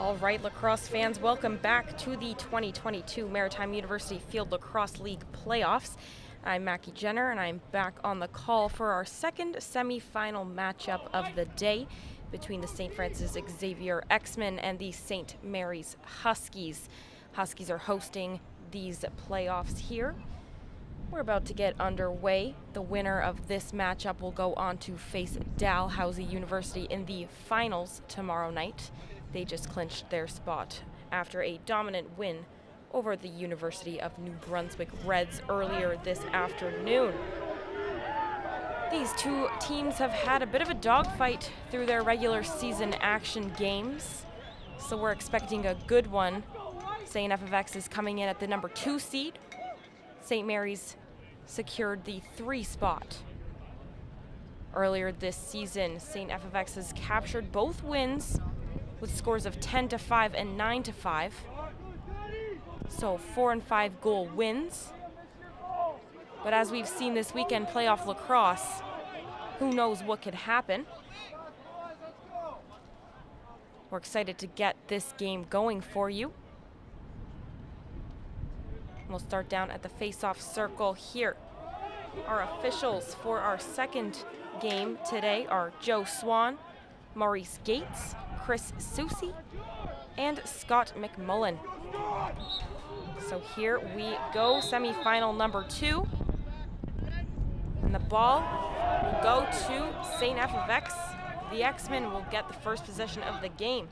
All right, lacrosse fans, welcome back to the 2022 Maritime University Field Lacrosse League playoffs. I'm Maki Jenner, and I'm back on the call for our second semifinal matchup of the day between the St. Francis Xavier X-Men and the St. Mary's Huskies. Huskies are hosting these playoffs here. We're about to get underway. The winner of this matchup will go on to face Dalhousie University in the finals tomorrow night. They just clinched their spot after a dominant win over the University of New Brunswick Reds earlier this afternoon. These two teams have had a bit of a dogfight through their regular season action games, so we're expecting a good one. St. FFX is coming in at the number 2 seed. St. Mary's secured the 3 spot. Earlier this season, St. FFX has captured both wins with scores of 10-5 and 9-5. So 4 and 5 goal wins. But as we've seen this weekend playoff lacrosse, who knows what could happen. We're excited to get this game going for you. We'll start down at the face-off circle here. Our officials for our second game today are Joe Swan, Maurice Gates, Chris Susi, and Scott McMullen. So here we go, semifinal number 2. And the ball will go to St. FFX. The X-Men will get the first possession of the game.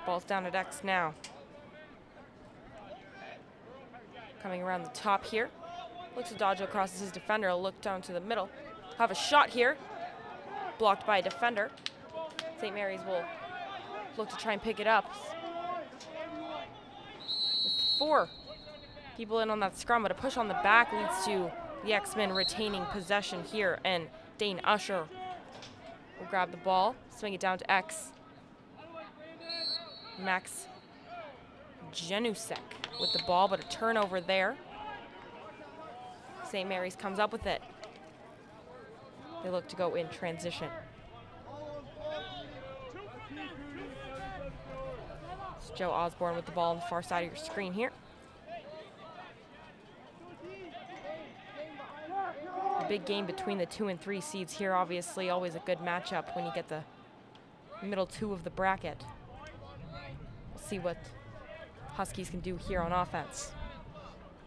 Ball's down at X now. Coming around the top here. Looks to dodge across his defender. He'll look down to the middle. Have a shot here. Blocked by a defender. St. Mary's will look to try and pick it up. With 4 people in on that scrum, but a push on the back leads to the X-Men retaining possession here, and Dane Usher will grab the ball, swing it down to X. Max Jenusek with the ball, but a turnover there. St. Mary's comes up with it. They look to go in transition. It's Joe Osborne with the ball on the far side of your screen here. A big game between the 2 and 3 seeds here, obviously always a good matchup when you get the middle 2 of the bracket. We'll see what Huskies can do here on offense.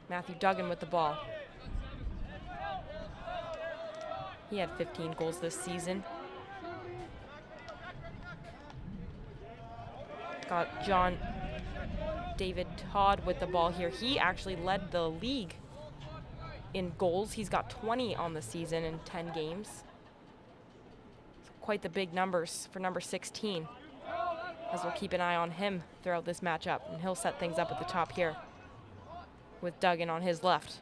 Matthew Duggan with the ball. He had 15 goals this season. Got John David Todd with the ball here. He actually led the league in goals. He's got 20 on the season in 10 games. So quite the big numbers for number 16. As we'll keep an eye on him throughout this matchup, and he'll set things up at the top here with Duggan on his left.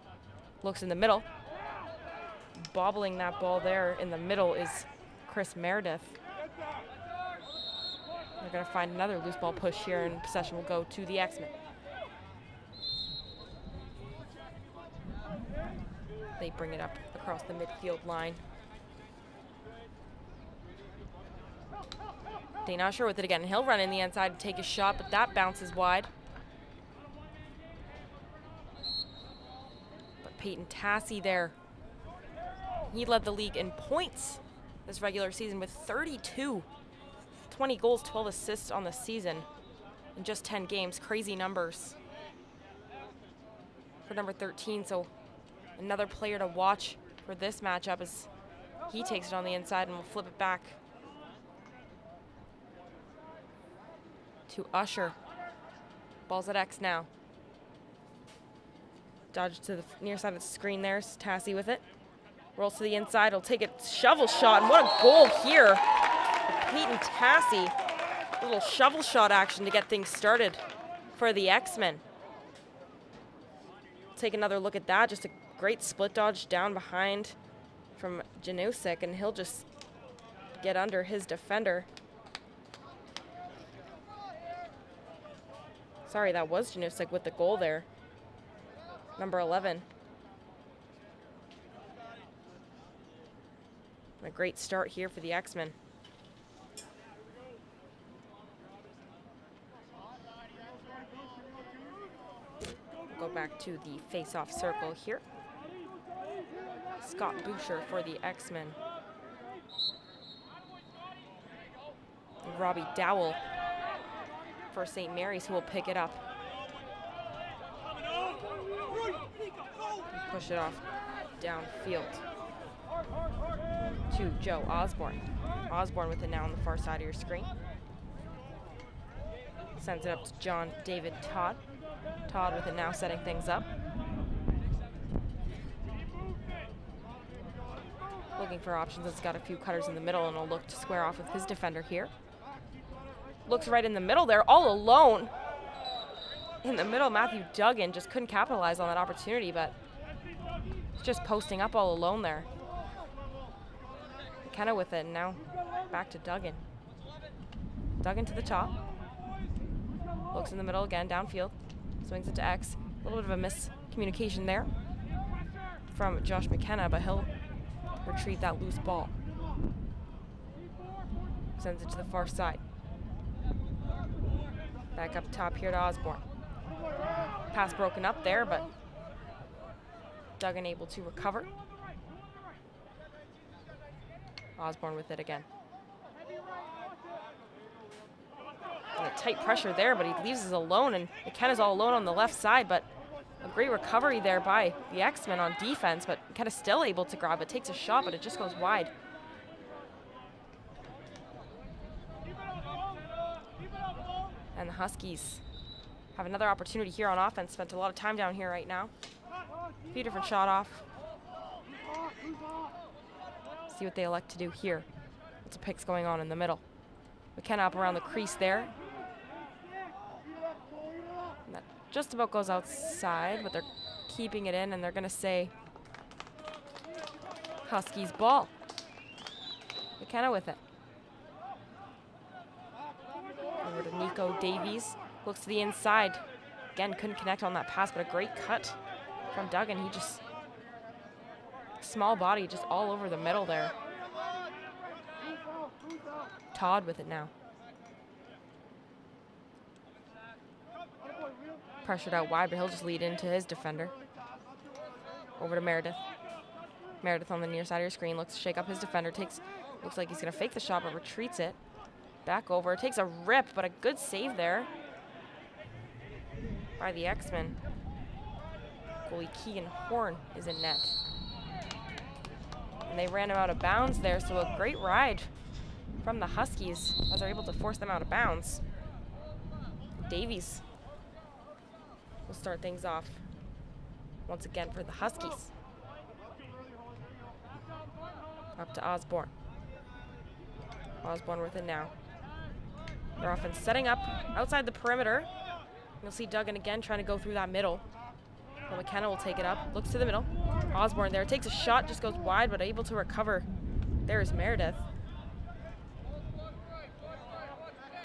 Looks in the middle. Bobbling that ball there in the middle is Chris Meredith. They're going to find another loose ball push here, and possession will go to the X-Men. They bring it up across the midfield line. Dane Usher with it again. He'll run in the inside and take a shot, but that bounces wide. But Peyton Tassie there. He led the league in points this regular season with 32. 20 goals, 12 assists on the season in just 10 games. Crazy numbers for number 13. So another player to watch for this matchup as he takes it on the inside and will flip it back to Usher. Ball's at X now. Dodge to the near side of the screen there. Tassie with it. Rolls to the inside. He'll take it. Shovel shot. And what a goal here. Peyton Tassie. A little shovel shot action to get things started for the X-Men. Take another look at that. Just a great split dodge down behind from Janusik, and he'll just get under his defender. Sorry, that was Janusik with the goal there. Number 11. great start here for the X-Men. Go back to the face-off circle here. Scott Boucher for the X-Men. Robbie Dowell for St. Mary's, who will pick it up. And push it off downfield to Joe Osborne. Osborne with it now on the far side of your screen. Sends it up to John David Todd. Todd with it now, setting things up. Looking for options. It's got a few cutters in the middle, and will look to square off with his defender here. Looks right in the middle there, all alone. In the middle, Matthew Duggan just couldn't capitalize on that opportunity, but just posting up all alone there. McKenna with it, and now back to Duggan. Duggan to the top. Looks in the middle again, downfield. Swings it to X. A little bit of a miscommunication there from Josh McKenna, but he'll retrieve that loose ball. Sends it to the far side. Back up top here to Osborne. Pass broken up there, but Duggan able to recover. Osborne with it again. And a tight pressure there, but he leaves us alone, and McKenna's all alone on the left side, but a great recovery there by the X-Men on defense, but McKenna's still able to grab it. Takes a shot, but it just goes wide. And the Huskies have another opportunity here on offense. Spent a lot of time down here right now. A few different shot off. See what they elect to do here. Lots of picks going on in the middle. McKenna up around the crease there. And that just about goes outside, but they're keeping it in, and they're gonna say Huskies ball. McKenna with it. Over to Nico Davies. Looks to the inside. Again, couldn't connect on that pass, but a great cut from Duggan. He just, small body, just all over the middle there. Todd with it now. Pressured out wide, but he'll just lead into his defender. Over to Meredith. Meredith on the near side of your screen. Looks to shake up his defender. Looks like he's going to fake the shot, but retreats it. Back over. Takes a rip, but a good save there by the X-Men. Goalie Keegan Horn is in net. And they ran him out of bounds there, so a great ride from the Huskies as they're able to force them out of bounds. Davies will start things off once again for the Huskies. Up to Osborne. Osborne with it now. Their offense setting up outside the perimeter. You'll see Duggan again trying to go through that middle. But McKenna will take it up. Looks to the middle. Osborne there. Takes a shot, just goes wide, but able to recover. There's Meredith.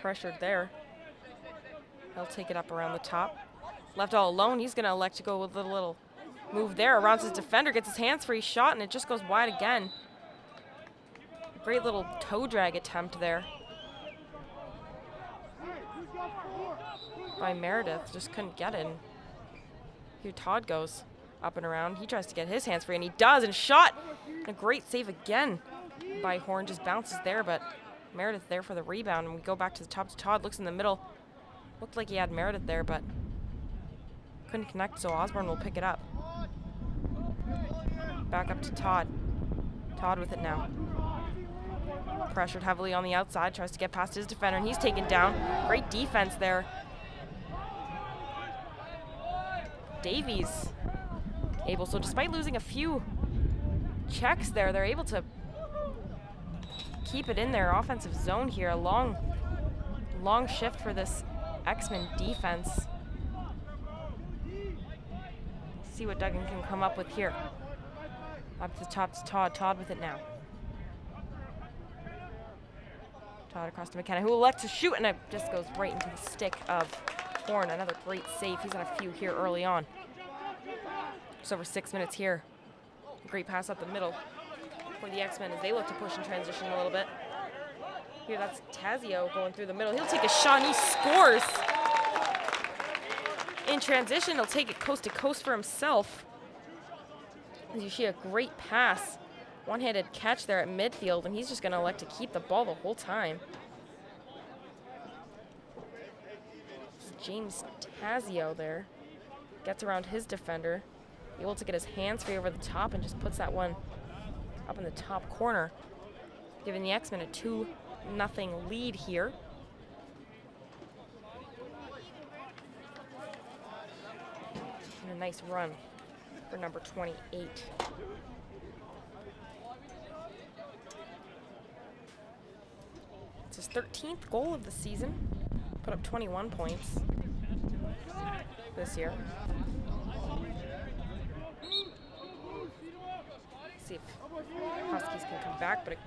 Pressured there. He'll take it up around the top. Left all alone. He's going to elect to go with a little move there. Around his defender. Gets his hands free shot, and it just goes wide again. Great little toe drag attempt there by Meredith. Just couldn't get it. Here Todd goes up and around. He tries to get his hands free, and he does, and shot. And a great save again by Horn. Just bounces there, but Meredith there for the rebound. And we go back to the top to Todd. Looks in the middle. Looked like he had Meredith there, but couldn't connect, so Osborne will pick it up. Back up to Todd. Todd with it now. Pressured heavily on the outside. Tries to get past his defender, and he's taken down. Great defense there. Davies able, so despite losing a few checks there, they're able to keep it in their offensive zone here. A long shift for this X-Men defense. See what Duggan can come up with here. Up to the top to Todd. Todd with it now. Todd across to McKenna, who will elect to shoot, and it just goes right into the stick of Horn. Another great save. He's had a few here early on. Just over 6 minutes here. Great pass up the middle for the X-Men as they look to push in transition a little bit. Here, that's Tazio going through the middle. He'll take a shot and he scores. In transition, he'll take it coast to coast for himself. As you see a great pass. One-handed catch there at midfield, and he's just going to elect to keep the ball the whole time. James Tazio there gets around his defender, able to get his hands free over the top and just puts that one up in the top corner, giving the X-Men a 2-0 lead here. And a nice run for number 28. It's his 13th goal of the season. Put up 21 points this year. See if Huskies can come back, but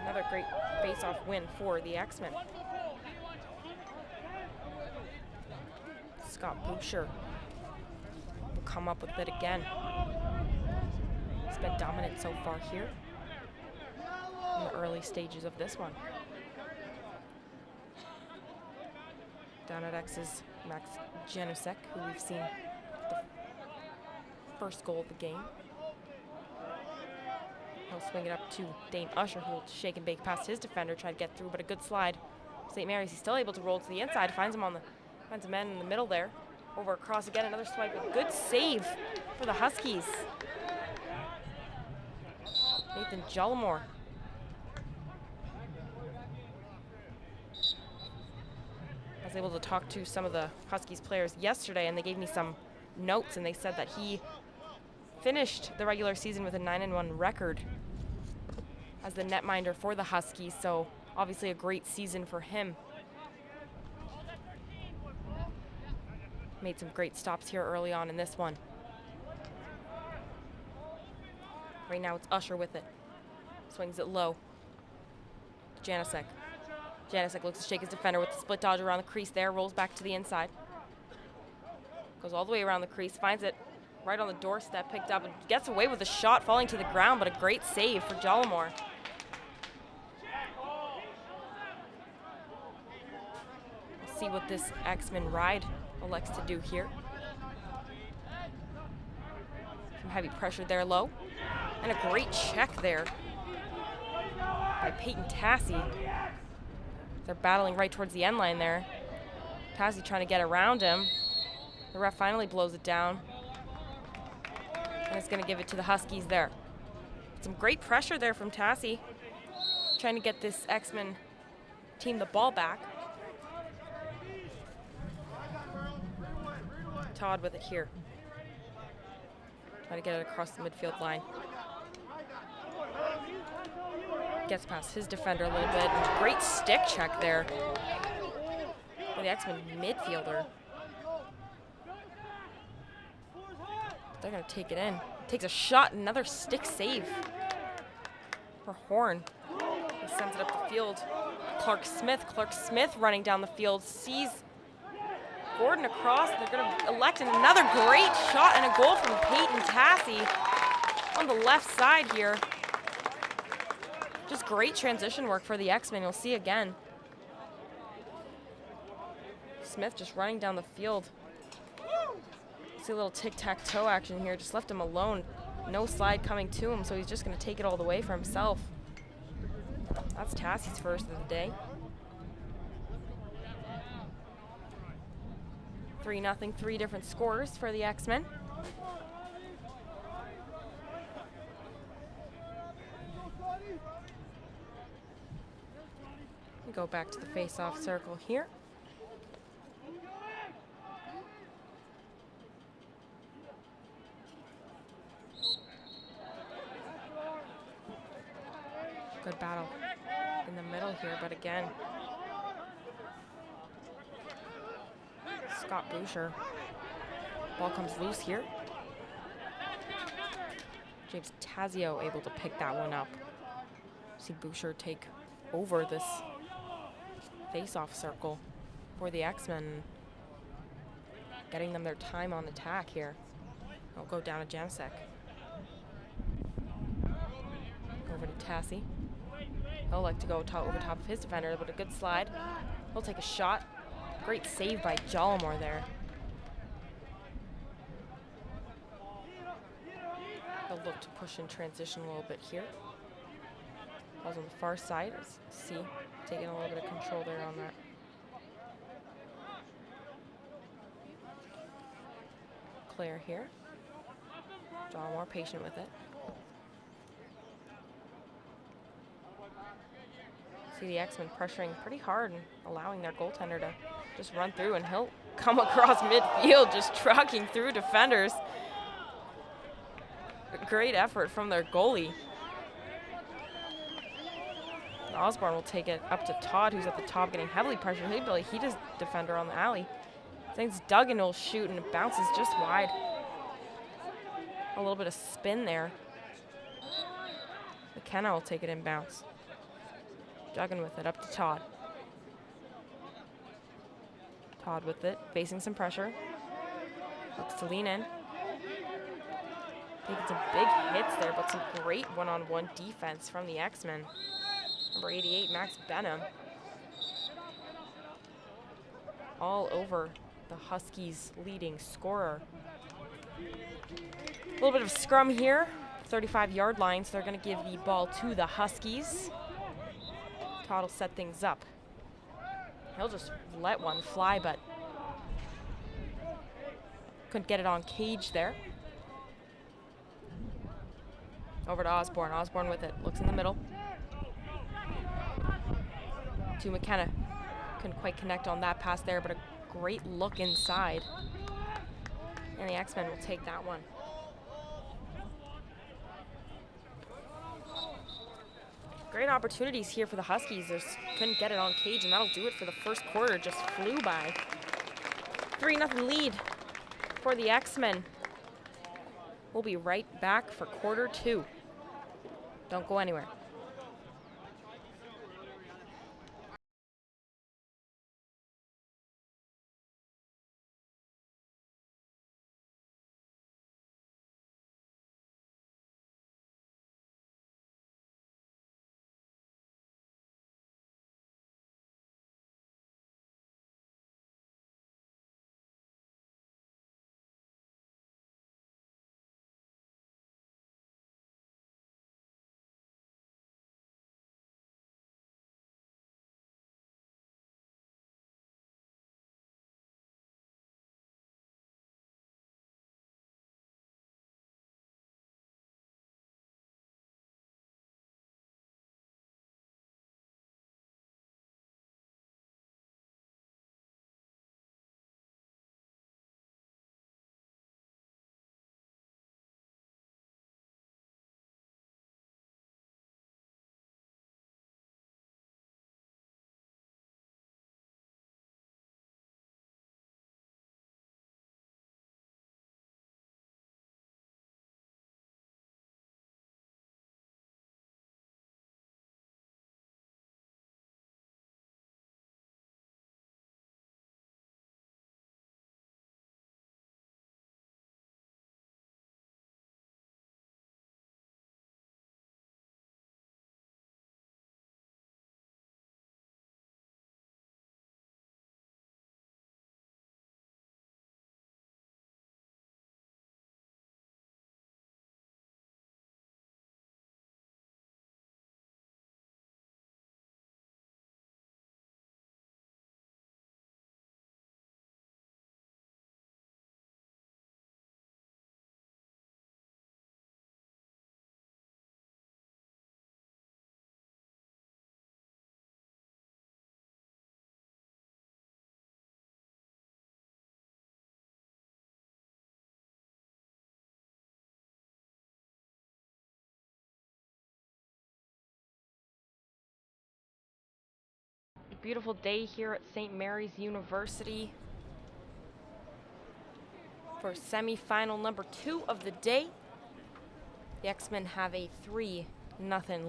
another great face-off win for the X-Men. Scott Boucher will come up with it again. He's been dominant so far here in the early stages of this one. Down at X's Maki Jenner, who we've seen the first goal of the game. He'll swing it up to Dane Usher, who will shake and bake past his defender, try to get through, but a good slide. St. Mary's, he's still able to roll to the inside, finds a man in the middle there. Over across again, another swipe, a good save for the Huskies. Nathan Jollimore. I was able to talk to some of the Huskies players yesterday, and they gave me some notes, and they said that he finished the regular season with a 9-1 record as the netminder for the Huskies, so obviously a great season for him. Made some great stops here early on in this one. Right now it's Usher with it. Swings it low. Janicek. Janicek looks to shake his defender with the split dodge around the crease there, rolls back to the inside. Goes all the way around the crease, finds it right on the doorstep, picked up, and gets away with a shot falling to the ground, but a great save for Jollimore. We'll see what this X-Men ride elects to do here. Some heavy pressure there low. And a great check there by Peyton Tassie. They're battling right towards the end line there. Tassie trying to get around him. The ref finally blows it down. And it's going to give it to the Huskies there. Some great pressure there from Tassie. Trying to get this X-Men team the ball back. Todd with it here. Trying to get it across the midfield line. Gets past his defender a little bit. Great stick check there for the X-Men midfielder. They're going to take it in. Takes a shot, another stick save for Horn. He sends it up the field. Clark Smith running down the field, sees Gordon across. They're going to elect another great shot and a goal from Peyton Tassie on the left side here. Just great transition work for the X-Men. You'll see again. Smith just running down the field. See a little tic-tac-toe action here. Just left him alone. No slide coming to him, so he's just going to take it all the way for himself. That's Tassie's first of the day. 3-0, 3 different scores for the X-Men. We go back to the face-off circle here. Good battle in the middle here, but again, Scott Boucher. Ball comes loose here. James Tazio able to pick that one up. See Boucher take over this face-off circle for the X-Men, getting them their time on attack here. It'll go down to Janicek. Over to Tassi. He'll like to go over top of his defender, but a good slide. He'll take a shot. Great save by Jallamore there. He'll look to push in transition a little bit here. Ball's on the far side. See, taking a little bit of control there on that. Clear here. Jallamore patient with it. See the X-Men pressuring pretty hard and allowing their goaltender to just run through, and he'll come across midfield, just trucking through defenders. A great effort from their goalie. Osborne will take it up to Todd, who's at the top getting heavily pressured. He does defender on the alley. Thinks Duggan will shoot, and it bounces just wide. A little bit of spin there. McKenna will take it in bounce. Duggan with it up to Todd. Todd with it, facing some pressure. Looks to lean in. Taking some big hits there, but some great one-on-one defense from the X-Men. Number 88, Max Benham. All over the Huskies' leading scorer. A little bit of scrum here. 35-yard line, so they're going to give the ball to the Huskies. Todd will set things up. He'll just let one fly, but couldn't get it on cage there. Over to Osborne. Osborne with it. Looks in the middle. To McKenna. Couldn't quite connect on that pass there, but a great look inside. And the X-Men will take that one. Great opportunities here for the Huskies. Just couldn't get it on cage, and that'll do it for the first quarter. Just flew by. 3-0 lead for the X-Men. We'll be right back for quarter two. Don't go anywhere. Beautiful day here at St. Mary's University for semifinal number 2 of the day. The X-Men have a 3-0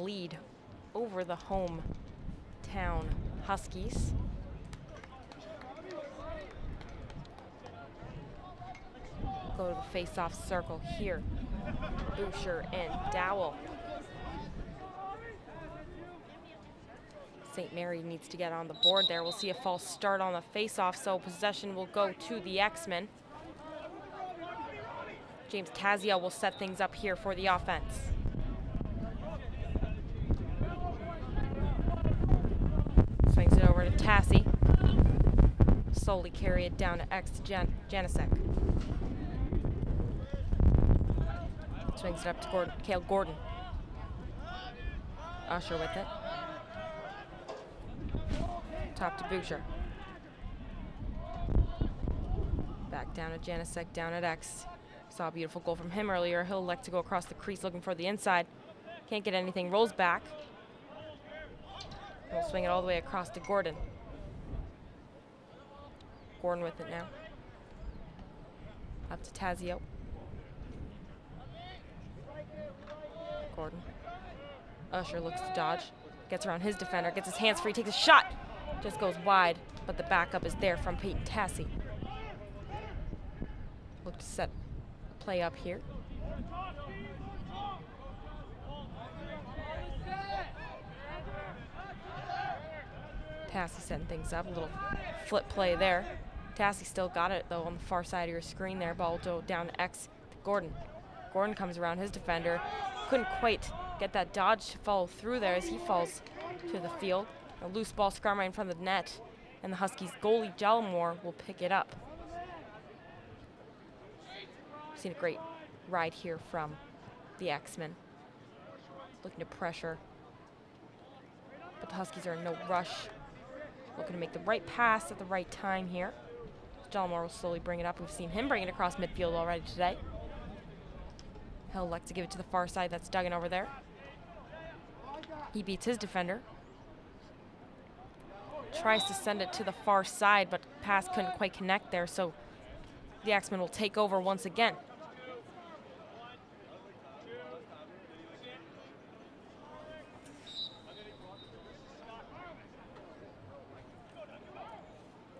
lead over the hometown Huskies. Go to the face-off circle here. Boucher and Dowell. St. Mary needs to get on the board there. We'll see a false start on the face-off, so possession will go to the X-Men. James Tazia will set things up here for the offense. Swings it over to Tassie. Slowly carry it down to X to Janicek. Swings it up to Cale Gordon. Usher with it. Top to Boucher. Back down to Janicek, down at X. Saw a beautiful goal from him earlier. He'll elect to go across the crease looking for the inside. Can't get anything, rolls back. We'll swing it all the way across to Gordon. Gordon with it now. Up to Tazio. Gordon. Usher looks to dodge. Gets around his defender, gets his hands free, takes a shot. Just goes wide, but the backup is there from Peyton Tassie. Look to set a play up here. Tassie setting things up, a little flip play there. Tassie still got it though on the far side of your screen there. Ball down to X to Gordon. Gordon comes around his defender. Couldn't quite get that dodge to follow through there as he falls to the field. A loose ball scrum right in front of the net, and the Huskies goalie Jalmore will pick it up. Seen a great ride here from the X-Men. Looking to pressure, but the Huskies are in no rush. Looking to make the right pass at the right time here. Jalmore will slowly bring it up. We've seen him bring it across midfield already today. He'll elect to give it to the far side. That's Duggan over there. He beats his defender. Tries to send it to the far side, but pass couldn't quite connect there, so the X-Men will take over once again.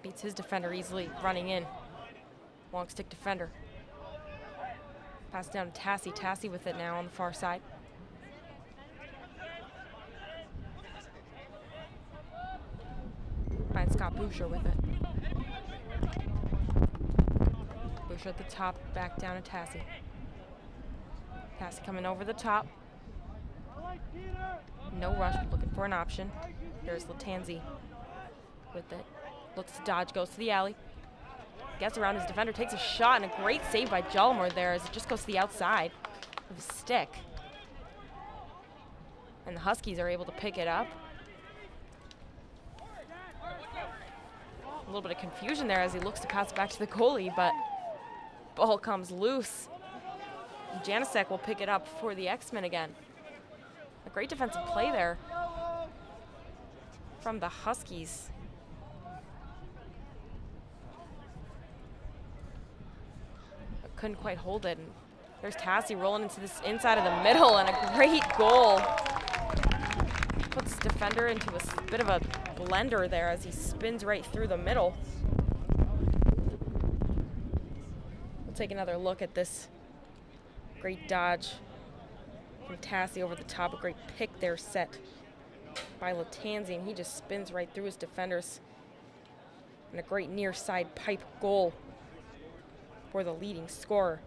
Beats his defender easily, running in. Long stick defender. Pass down to Tassie. Tassie with it now on the far side. Finds Scott Boucher with it. Boucher at the top, back down to Tassie. Tassie coming over the top. No rush, looking for an option. There's Latanzi with it. Looks to dodge, goes to the alley. Gets around his defender, takes a shot, and a great save by Jalmore there as it just goes to the outside of his stick. And the Huskies are able to pick it up. A little bit of confusion there as he looks to pass back to the goalie, but ball comes loose. Janicek will pick it up for the X-Men again. A great defensive play there from the Huskies. Couldn't quite hold it. And there's Tassie rolling into this inside of the middle, and a great goal. Puts defender into a bit of a blender there as he spins right through the middle. We'll take another look at this great dodge from Tassie over the top. A great pick there set by Latanzi, and he just spins right through his defenders. And a great near side pipe goal for the leading scorer,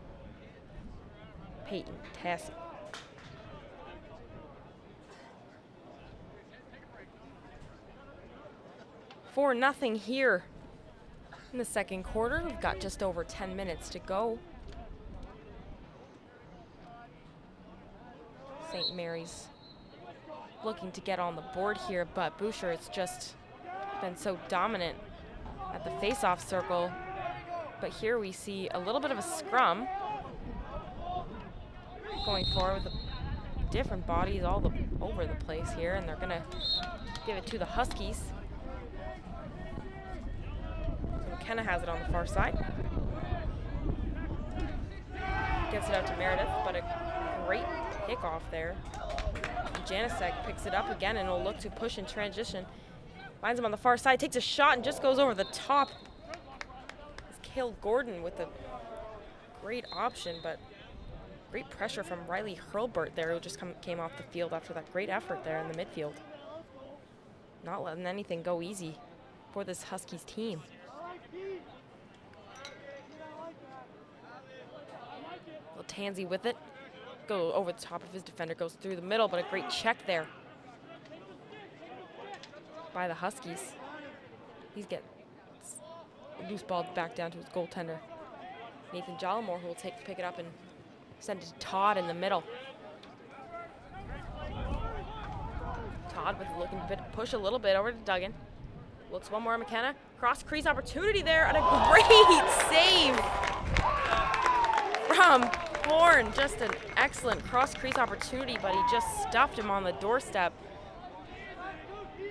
Peyton Tassie. For nothing here in the second quarter. We've got just over 10 minutes to go. St. Mary's looking to get on the board here, but Boucher has just been so dominant at the face-off circle. But here we see a little bit of a scrum going forward with the different bodies all over the place here, and they're gonna give it to the Huskies. So McKenna has it on the far side. Gets it out to Meredith, but a great pick off there. Janicek picks it up again and will look to push in transition. Finds him on the far side, takes a shot and just goes over the top. Cale Gordon with a great option, but great pressure from Riley Hurlbert there, who just came off the field after that great effort there in the midfield. Not letting anything go easy for this Huskies team. Little Tansy with it. Go over the top of his defender, goes through the middle, but a great check there by the Huskies. He's getting loose ball back down to his goaltender, Nathan Jallamore, who will pick it up and send it to Todd in the middle. Todd with looking to push a little bit over to Duggan. Looks one more at McKenna. Cross crease opportunity there, and a great save from Horn. Just an excellent cross crease opportunity, but he just stuffed him on the doorstep.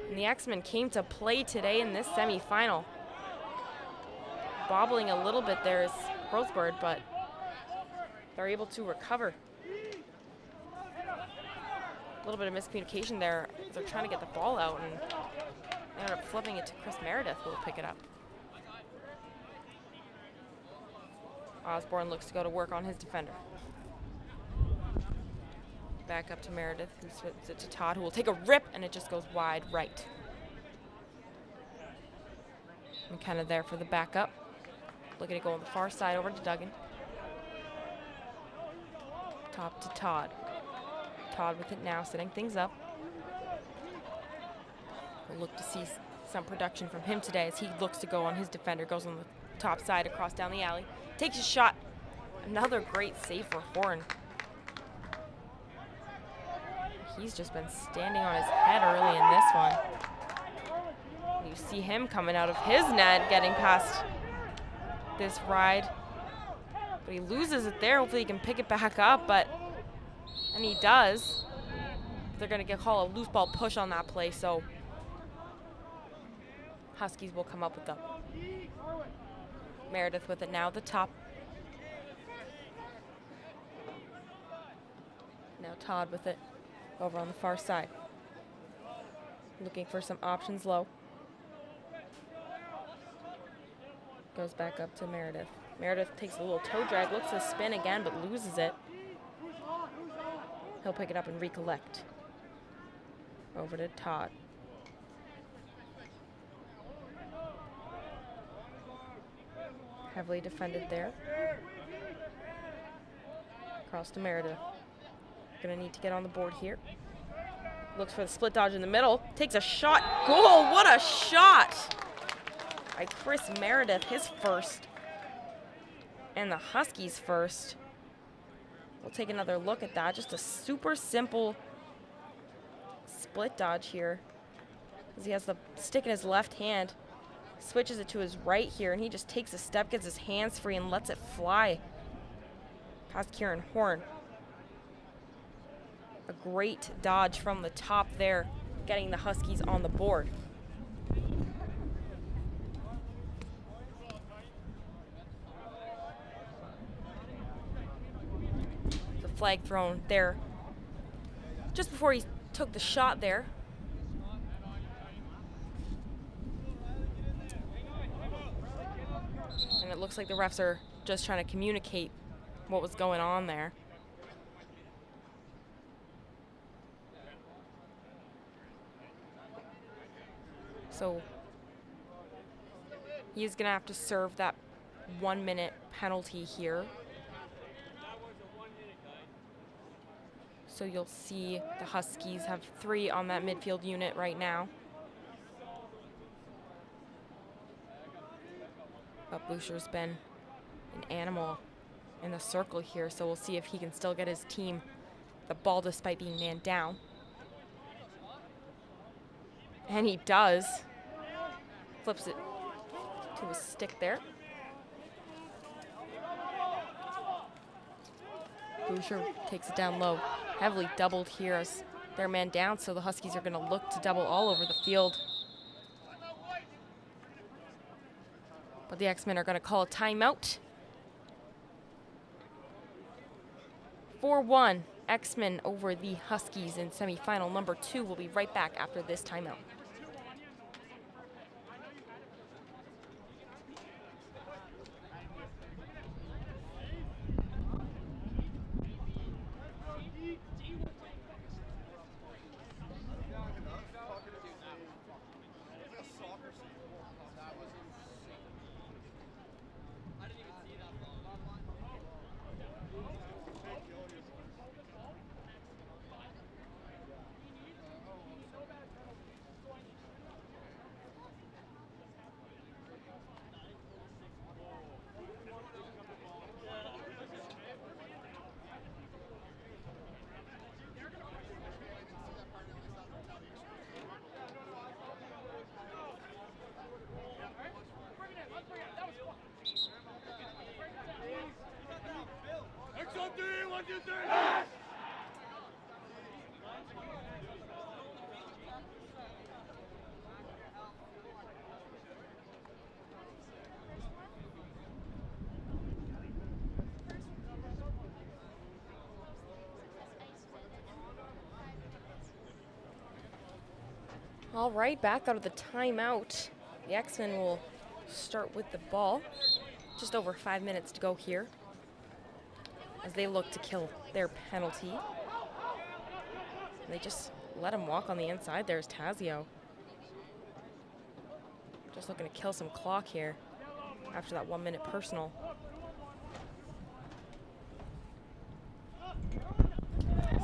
And the X-Men came to play today in this semifinal. Bobbling a little bit there is Rosebird, but they're able to recover. A little bit of miscommunication there. They're trying to get the ball out and ended up flipping it to Chris Meredith, who will pick it up. Osborne looks to go to work on his defender. Back up to Meredith, who flips it to Todd, who will take a rip, and it just goes wide right. McKenna there for the backup. Looking to go on the far side over to Duggan. Top to Todd. Todd with it now, setting things up. We'll look to see some production from him today as he looks to go on his defender, goes on the top side across down the alley. Takes a shot. Another great save for Horn. He's just been standing on his head early in this one. You see him coming out of his net, getting past this ride. But he loses it there. Hopefully he can pick it back up, and he does. They're going to call a loose ball push on that play, so Huskies will come up with them. Meredith with it now at the top. Now Todd with it over on the far side. Looking for some options low. Goes back up to Meredith. Meredith takes a little toe drag, looks to spin again, but loses it. He'll pick it up and recollect. Over to Todd. Heavily defended there. Across to Meredith. Gonna need to get on the board here. Looks for the split dodge in the middle. Takes a shot. Goal! What a shot! By Chris Meredith, his first. And the Huskies' first. We'll take another look at that. Just a super simple split dodge here. As he has the stick in his left hand. Switches it to his right here, and he just takes a step, gets his hands free, and lets it fly past Kieran Horn. A great dodge from the top there, getting the Huskies on the board. The flag thrown there just before he took the shot there. And it looks like the refs are just trying to communicate what was going on there. So he's going to have to serve that 1 minute penalty here. So you'll see the Huskies have 3 on that midfield unit right now. But Boucher's been an animal in the circle here, so we'll see if he can still get his team the ball despite being man down. And he does. Flips it to his stick there. Boucher takes it down low. Heavily doubled here as they're man down, so the Huskies are going to look to double all over the field. But the X-Men are going to call a timeout. 4-1, X-Men over the Huskies in semifinal number 2. We'll be right back after this timeout. All right, back out of the timeout. The X-Men will start with the ball. Just over 5 minutes to go here as they look to kill their penalty. They just let him walk on the inside. There's Tazio. Just looking to kill some clock here after that 1 minute personal.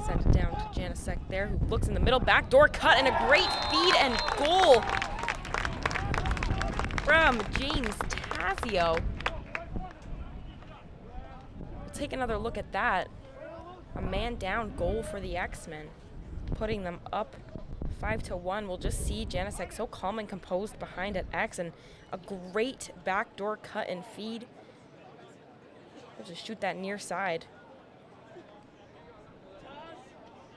Send it down to Janicek there, who looks in the middle, backdoor cut, and a great feed and goal from James Tazio. We'll take another look at that. A man down goal for the X-Men, putting them up 5-1. We'll just see Janicek so calm and composed behind at X, and a great backdoor cut and feed. We'll just shoot that near side.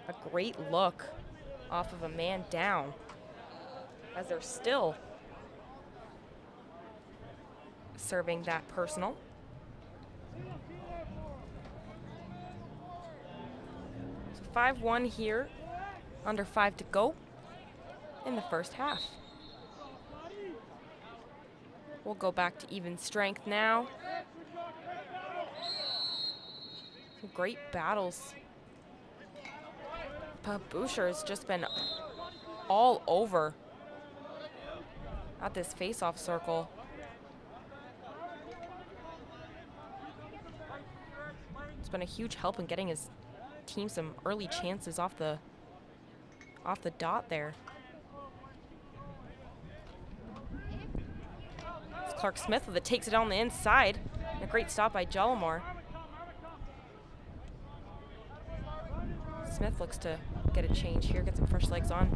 A great look off of a man down as they're still serving that personal. So 5-1 here, under 5 to go in the first half. We'll go back to even strength now. Some great battles. Boucher has just been all over at this face-off circle. It's been a huge help in getting his team some early chances off the dot there. It's Clark Smith with it, takes it on the inside. And a great stop by Jellimore. Smith looks to get a change here, get some fresh legs on.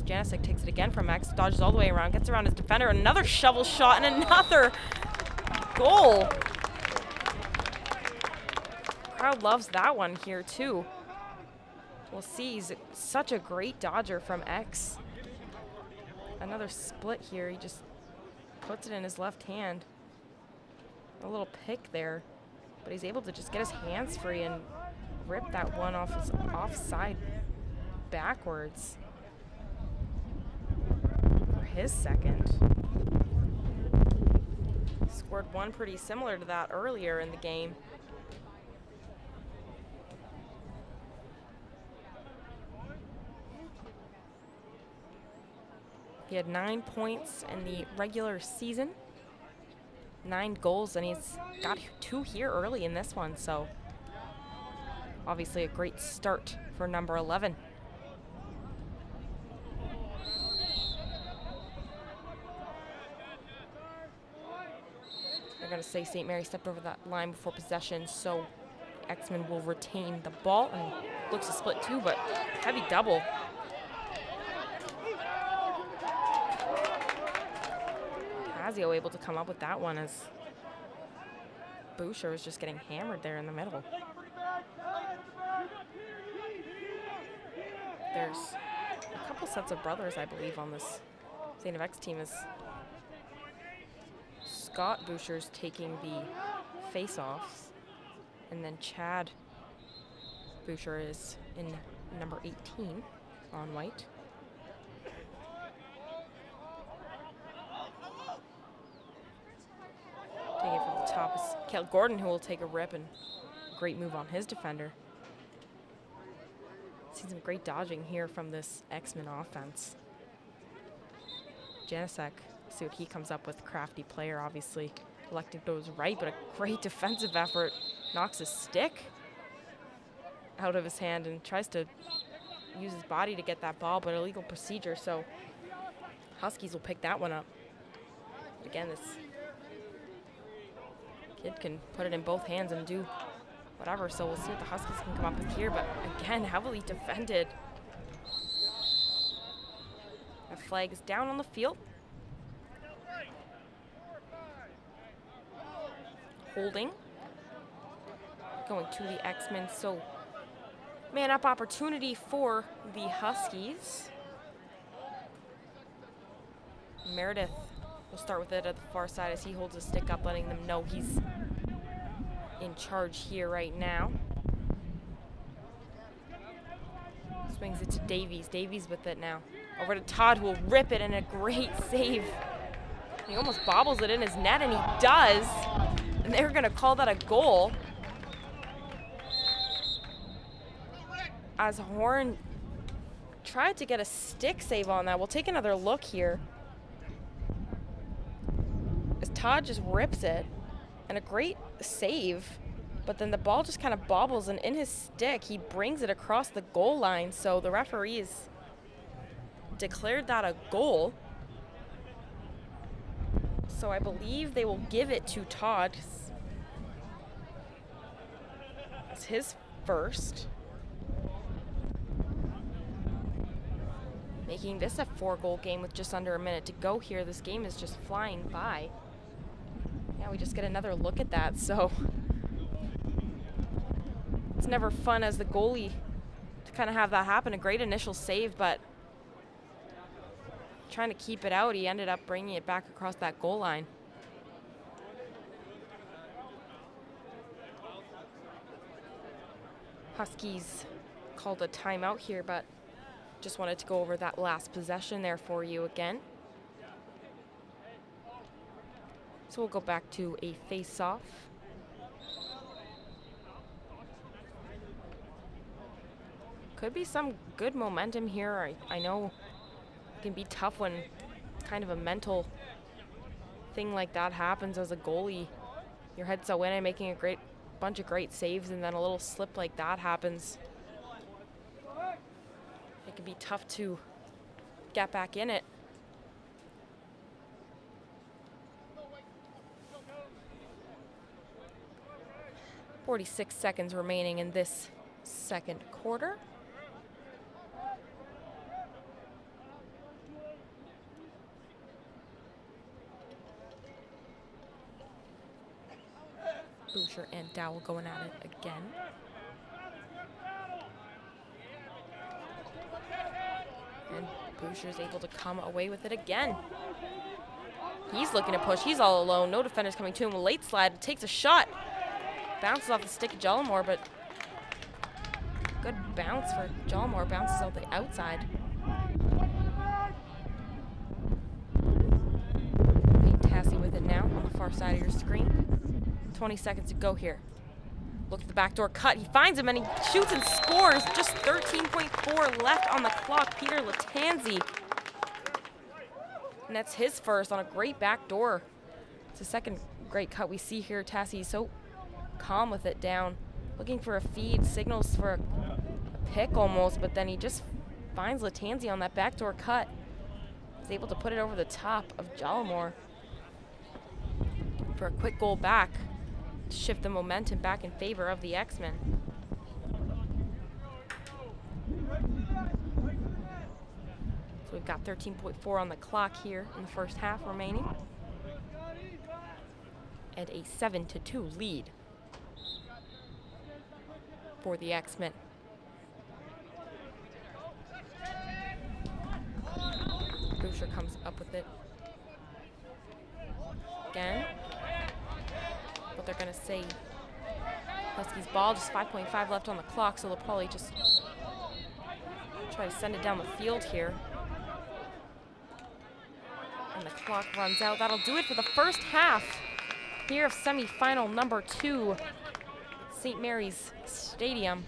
Janicek takes it again from X, dodges all the way around, gets around his defender, another shovel shot, and another goal. Crowd loves that one here too. We'll see, he's such a great dodger from X. Another split here, he just puts it in his left hand. A little pick there, but he's able to just get his hands free and rip that one off his offside backwards for his second. Scored one pretty similar to that earlier in the game. He had 9 points in the regular season, 9 goals, and he's got 2 here early in this one, so obviously a great start for number 11. They're going to say St. Mary stepped over that line before possession, so X-Men will retain the ball and looks to split 2, but heavy double. Tazio able to come up with that one as Boucher was just getting hammered there in the middle. There's a couple sets of brothers, I believe, on this St. FX team, as Scott Boucher's taking the face-offs, and then Chad Boucher is in number 18 on white. Taking it from the top is Kale Gordon, who will take a rip, and great move on his defender. Seen some great dodging here from this X-Men offense. Janicek, see what he comes up with. Crafty player, obviously. Elected goes right, but a great defensive effort. Knocks his stick out of his hand and tries to use his body to get that ball, but illegal procedure, so Huskies will pick that one up. But again, this kid can put it in both hands and do whatever, so we'll see what the Huskies can come up with here, but again, heavily defended. That flag is down on the field. Holding. going to the X-Men. So man-up opportunity for the Huskies. Meredith will start with it at the far side as he holds his stick up, letting them know he's in charge here right now. Swings it to Davies. Davies with it now. Over to Todd, who will rip it, and a great save. He almost bobbles it in his net, and he does. And they're going to call that a goal. As Horn tried to get a stick save on that. We'll take another look here. As Todd just rips it, and a great save. But then the ball just kind of bobbles, and in his stick, he brings it across the goal line. So the referees declared that a goal. So I believe they will give it to Todd. It's his first. Making this a 4-goal game with just under a minute to go here. This game is just flying by. Yeah, we just get another look at that. So it's never fun as the goalie to kind of have that happen. A great initial save, but trying to keep it out, he ended up bringing it back across that goal line. Huskies called a timeout here, but just wanted to go over that last possession there for you again. So we'll go back to a face-off. Could be some good momentum here. I know it can be tough when kind of a mental thing like that happens as a goalie. Your head's so in and making a bunch of great saves, and then a little slip like that happens. It can be tough to get back in it. .46 seconds remaining in this second quarter. Boucher and Dowell going at it again. And Boucher's able to come away with it again. He's looking to push. He's all alone. No defenders coming to him. A late slide. Takes a shot. Bounces off the stick of Jallimore, but good bounce for Jallimore. Bounces out the outside. Tassie with it now on the far side of your screen. 20 seconds to go here. Look at the backdoor cut. He finds him and he shoots and scores. Just 13.4 left on the clock. Peter Latanzi. And that's his first on a great backdoor. It's the second great cut we see here. Tassie so calm with it down. Looking for a feed. Signals for a pick almost, but then he just finds Latanzi on that backdoor cut. He's able to put it over the top of Jallimore for a quick goal back. Shift the momentum back in favor of the X-Men. So we've got 13.4 on the clock here in the first half remaining. And a 7-2 lead for the X-Men. Boucher comes up with it again. What they're going to say, Huskies ball, just 5.5 left on the clock, so they'll probably just try to send it down the field here. And the clock runs out. That'll do it for the first half here of semifinal number 2 at St. Mary's Stadium.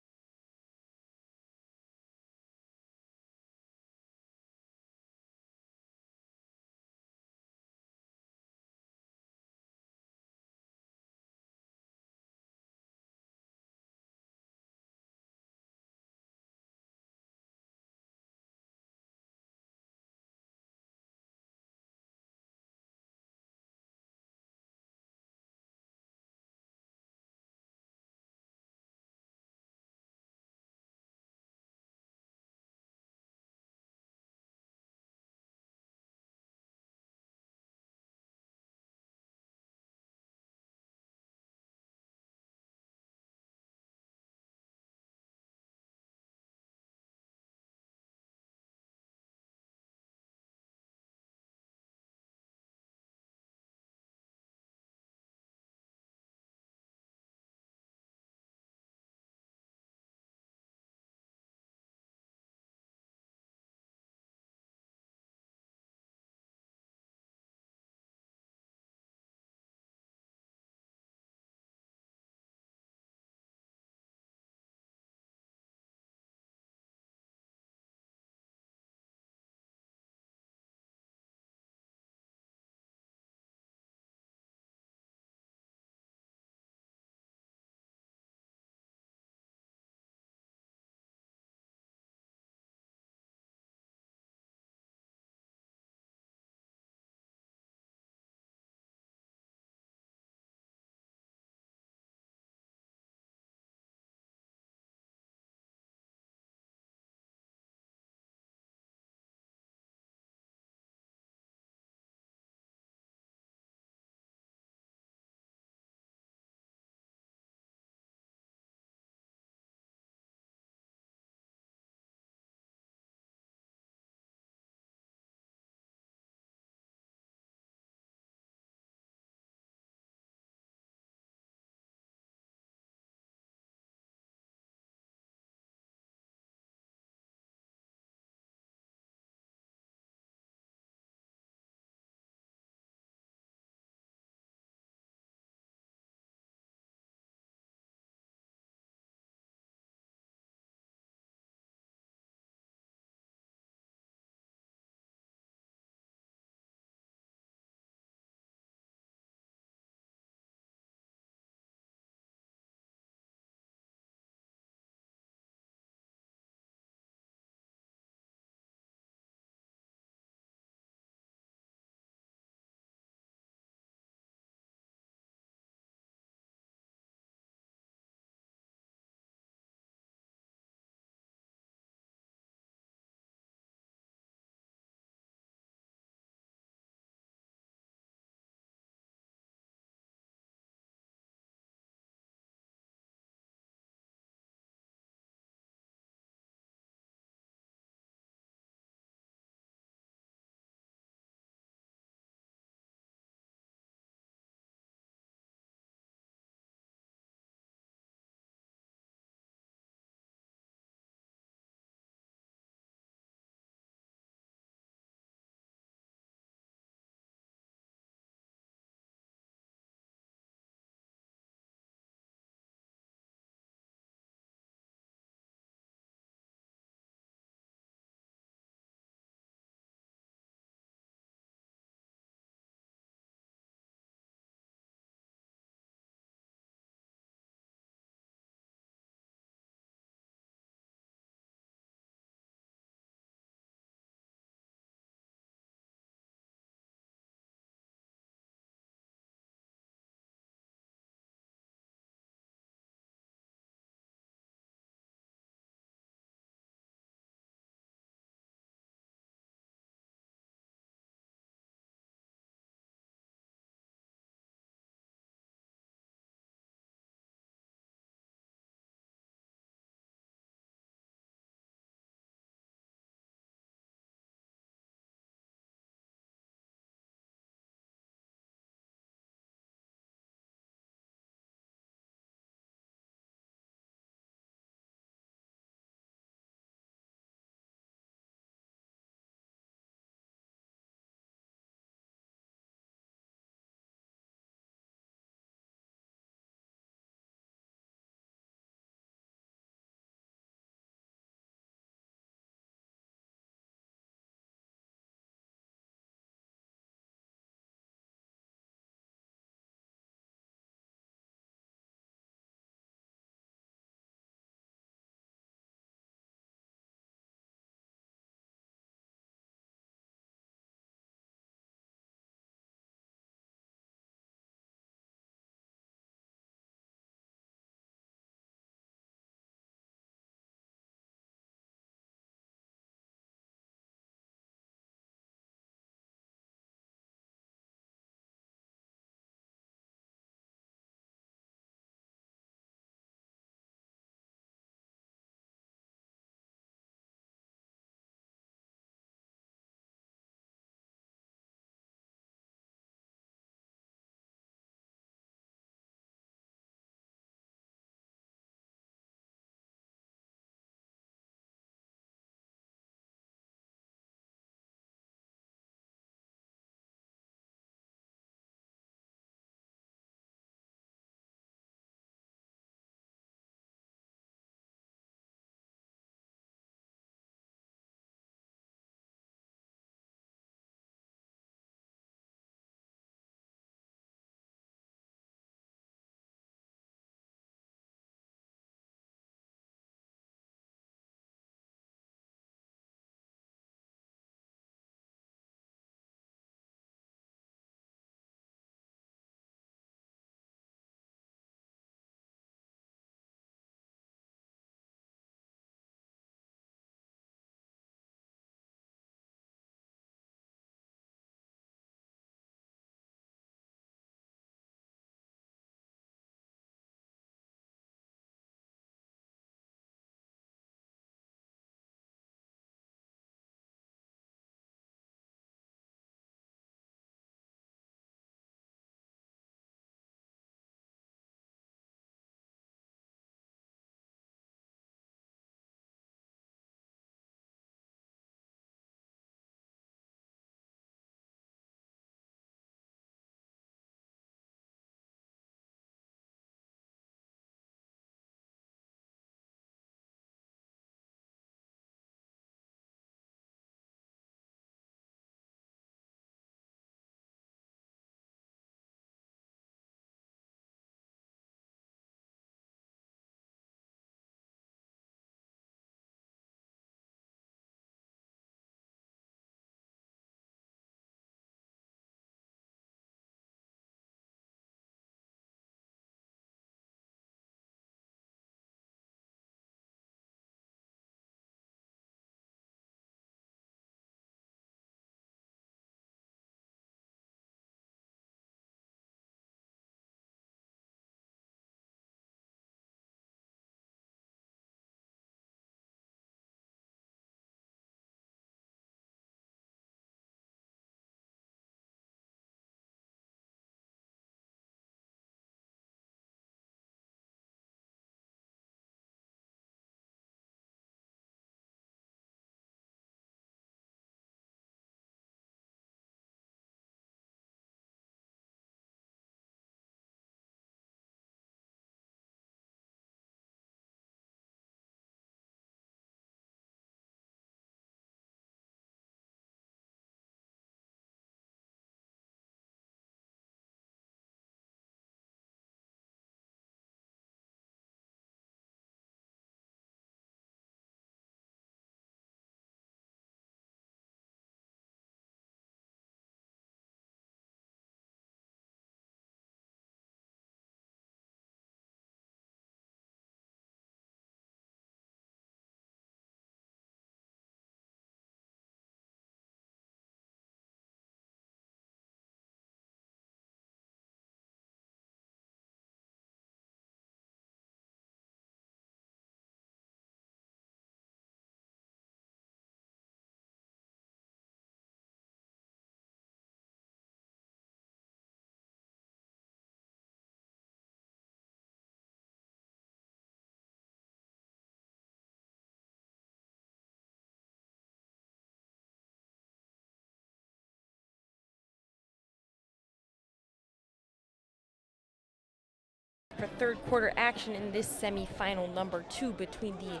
third quarter action in this semi-final number 2 between the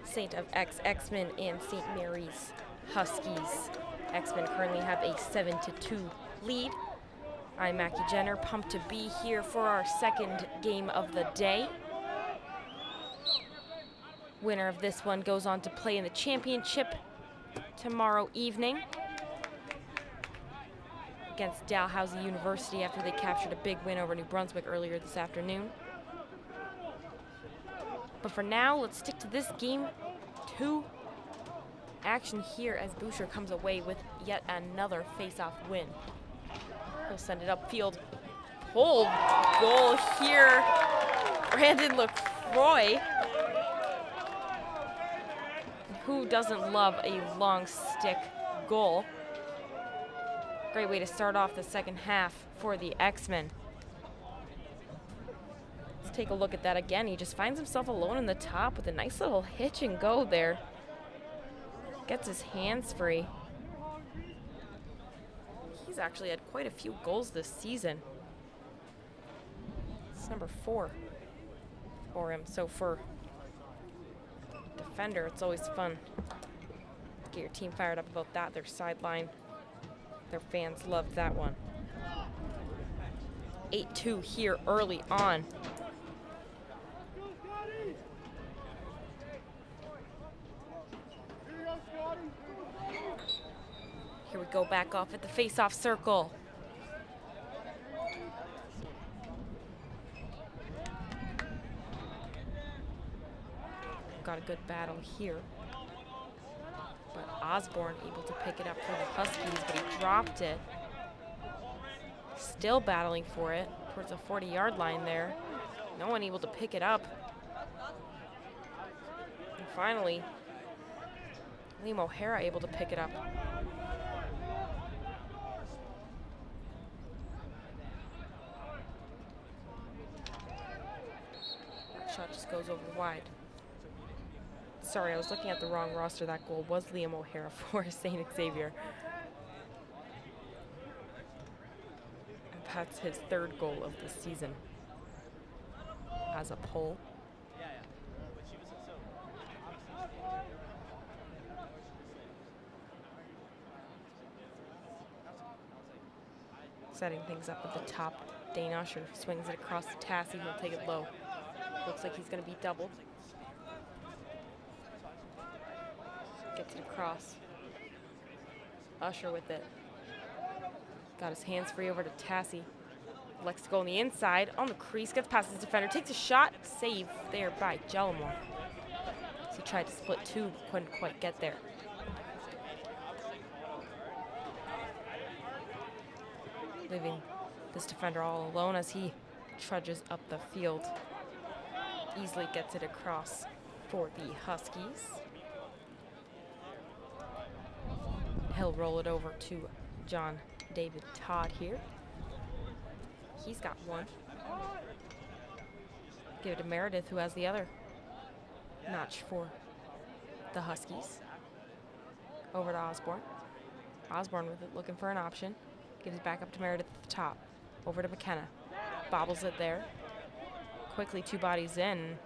STFX X-Men and St. Mary's Huskies. X-Men currently have a 7-2 lead. I'm Maki Jenner, pumped to be here for our second game of the day. Winner of this one goes on to play in the championship tomorrow evening against Dalhousie University after they captured a big win over New Brunswick earlier this afternoon. But for now, let's stick to this game 2 action here as Boucher comes away with yet another face-off win. He'll send it upfield. Pulled goal here. Brandon Lacrosse. Who doesn't love a long stick goal? Great way to start off the second half for the X-Men. Let's take a look at that again. He just finds himself alone in the top with a nice little hitch and go there. Gets his hands free. He's actually had quite a few goals this season. It's number 4 for him. So for defender, it's always fun to get your team fired up about that. Their sideline, their fans loved that one. 8-2 here early on. Here we go, back off at the face-off circle. Got a good battle here. But Osborne able to pick it up for the Huskies, but he dropped it. Still battling for it towards the 40-yard line there. No one able to pick it up. And finally, Liam O'Hara able to pick it up. That shot just goes over wide. Sorry, I was looking at the wrong roster. That goal was Liam O'Hara for St. Xavier. And that's his 3rd goal of the season as a Pole. Setting things up at the top. Dane Usher swings it across to Tassie. He'll take it low. Looks like he's going to be doubled. Gets it across. Usher with it. Got his hands free over to Tassie. Likes to go on the inside, on the crease, gets past his defender, takes a shot, save there by Jellimore. So he tried to split 2, but couldn't quite get there. Leaving this defender all alone as he trudges up the field. Easily gets it across for the Huskies. He'll roll it over to John David Todd here. He's got one. Give it to Meredith, who has the other notch for the Huskies. Over to Osborne. Osborne with it, looking for an option. Gives it back up to Meredith at the top. Over to McKenna. Bobbles it there. Quickly 2 bodies in.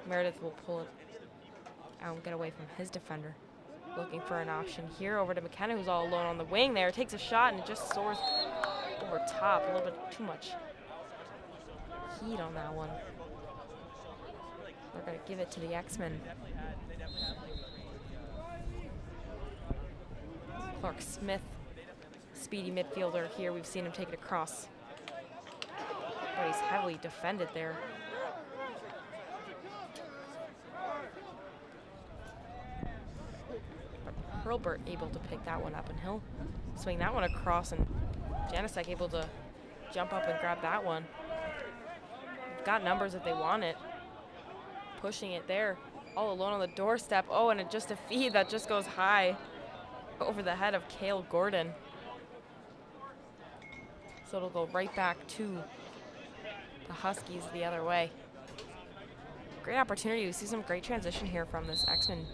Meredith will pull it out and get away from his defender. Looking for an option here over to McKenna, who's all alone on the wing there. Takes a shot and it just soars over top. A little bit too much heat on that one. They're going to give it to the X-Men. Clark Smith, speedy midfielder here. We've seen him take it across. But he's heavily defended there. Hurlbert able to pick that one up, and he'll swing that one across, and Janicek able to jump up and grab that one. They've got numbers if they want it. Pushing it there, all alone on the doorstep. Oh, and just a feed that just goes high over the head of Cale Gordon. So it'll go right back to the Huskies the other way. Great opportunity. We see some great transition here from this X-Men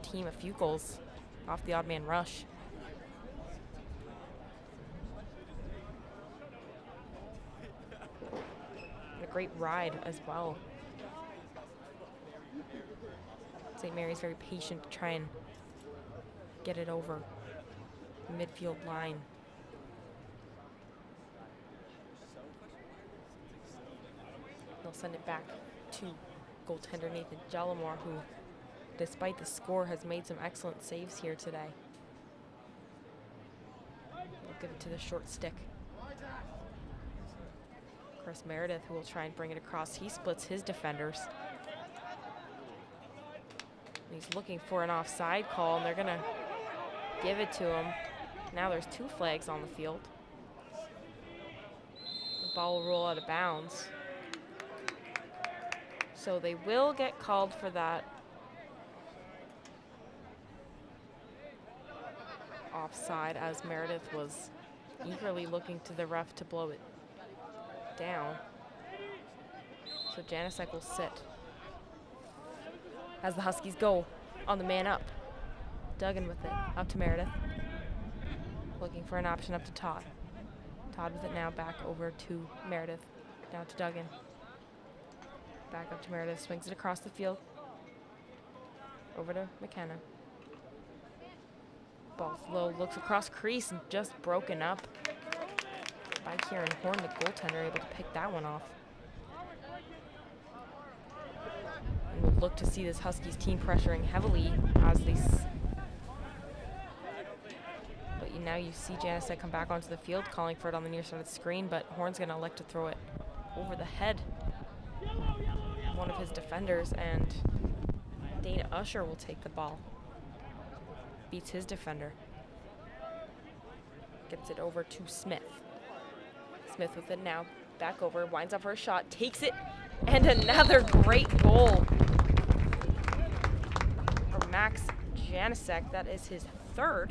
team. A few goals off the odd man rush. great ride as well. St. Mary's very patient to try and get it over the midfield line. They'll send it back to goaltender Nathan Jellimore, who, despite the score, has made some excellent saves here today. They'll give it to the short stick. Chris Meredith, who will try and bring it across. He splits his defenders. He's looking for an offside call, and they're gonna give it to him. Now there's 2 flags on the field. The ball will roll out of bounds. So they will get called for that offside, as Meredith was eagerly looking to the ref to blow it down. So Janicek will sit as the Huskies go on the man up. Duggan with it, up to Meredith. Looking for an option up to Todd. Todd with it now, back over to Meredith. Down to Duggan. Back up to Meredith, swings it across the field. Over to McKenna. Ball's low, looks across crease and just broken up by Kieran Horn, the goaltender, able to pick that one off. And we'll look to see this Huskies team pressuring heavily as they now you see Janicek come back onto the field, calling for it on the near side of the screen, but Horn's gonna elect to throw it over the head of one of his defenders, and Dana Usher will take the ball. Beats his defender. Gets it over to Smith. Smith with it now, back over, winds up for a shot, takes it, and another great goal for Max Janicek. That is his 3rd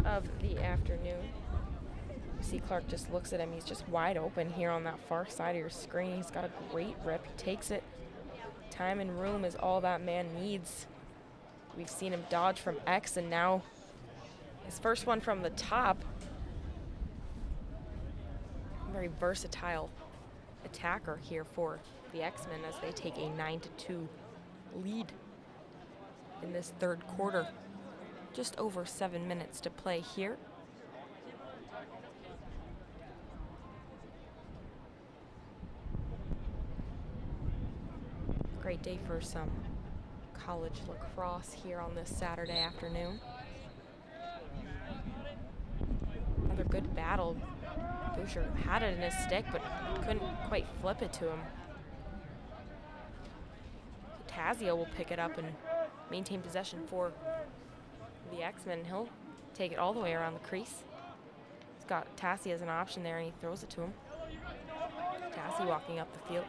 of the afternoon. You see Clark just looks at him. He's just wide open here on that far side of your screen. He's got a great rip. He takes it. Time and room is all that man needs. We've seen him dodge from X, and now his first one from the top. Very versatile attacker here for the X-Men as they take a 9-2 lead in this 3rd quarter. Just over 7 minutes to play here. Great day for some college lacrosse here on this Saturday afternoon. Another good battle. Boucher had it in his stick, but couldn't quite flip it to him. Tazio will pick it up and maintain possession for the X-Men. He'll take it all the way around the crease. He's got Tassie as an option there, and he throws it to him. Tassie walking up the field.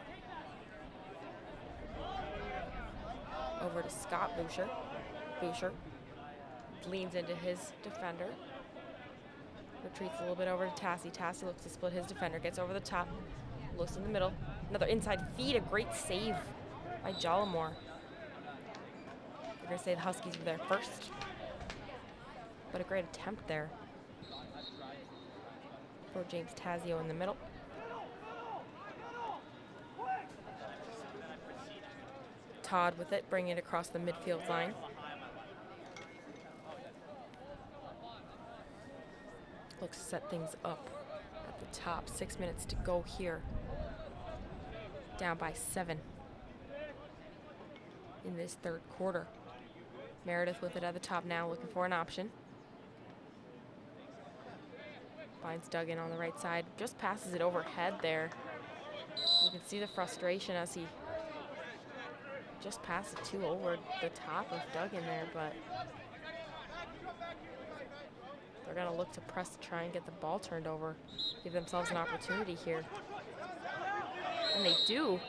Over to Scott Boucher. Boucher leans into his defender. Retreats a little bit over to Tassie. Tassie looks to split his defender. Gets over the top. Looks in the middle. Another inside feed. A great save by Jollimore. They're going to say the Huskies were there first. But a great attempt there for James Tazio in the middle. Todd with it, bringing it across the midfield line. Looks to set things up at the top. 6 minutes to go here. Down by 7 in this 3rd quarter. Meredith with it at the top now, looking for an option. Finds Duggan on the right side, just passes it overhead there. You can see the frustration as he just passed it too over the top of Duggan there, but they're gonna look to press to try and get the ball turned over, give themselves an opportunity here. And they do.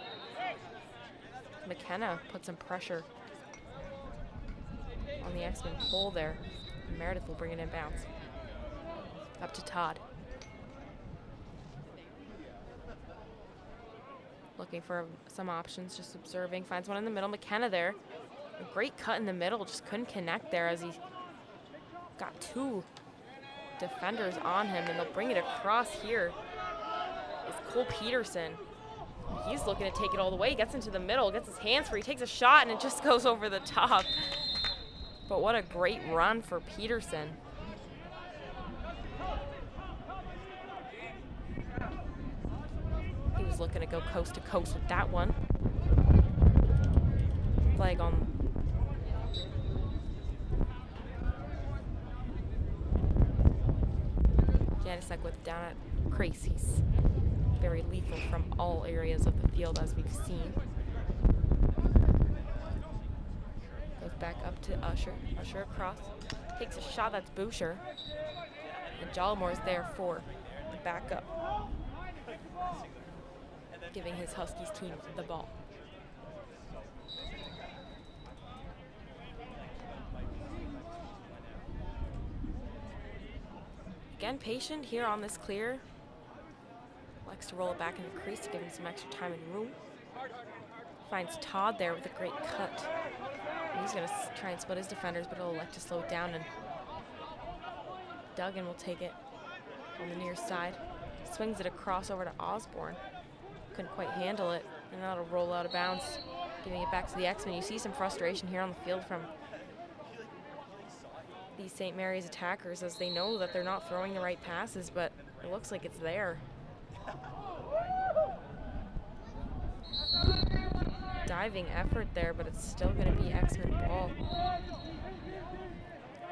McKenna put some pressure on the X-Men pole there. Meredith will bring it in bounds. Up to Todd. Looking for some options, just observing. Finds one in the middle. McKenna there. A great cut in the middle, just couldn't connect there as he got 2 defenders on him, and they'll bring it across here Cole Peterson. He's looking to take it all the way. He gets into the middle, gets his hands free, takes a shot, and it just goes over the top. But what a great run for Peterson. He was looking to go coast to coast with that one. Flag on. Janicek with down at crease. He's very lethal from all areas of the field, as we've seen. Goes back up to Usher. Usher across. Takes a shot. That's Boucher. And Jollimore's there for the backup, giving his Huskies team the ball. Again, patient here on this clear. Likes to roll it back in the crease to give him some extra time and room. Finds Todd there with a great cut. And he's going to try and split his defenders, but he'll elect to slow it down, and Duggan will take it on the near side. Swings it across over to Osborne. Couldn't quite handle it, and that'll roll out of bounds, giving it back to the X-Men. You see some frustration here on the field from these St. Mary's attackers, as they know that they're not throwing the right passes, but it looks like it's there. Diving effort there, but it's still going to be X-Men ball.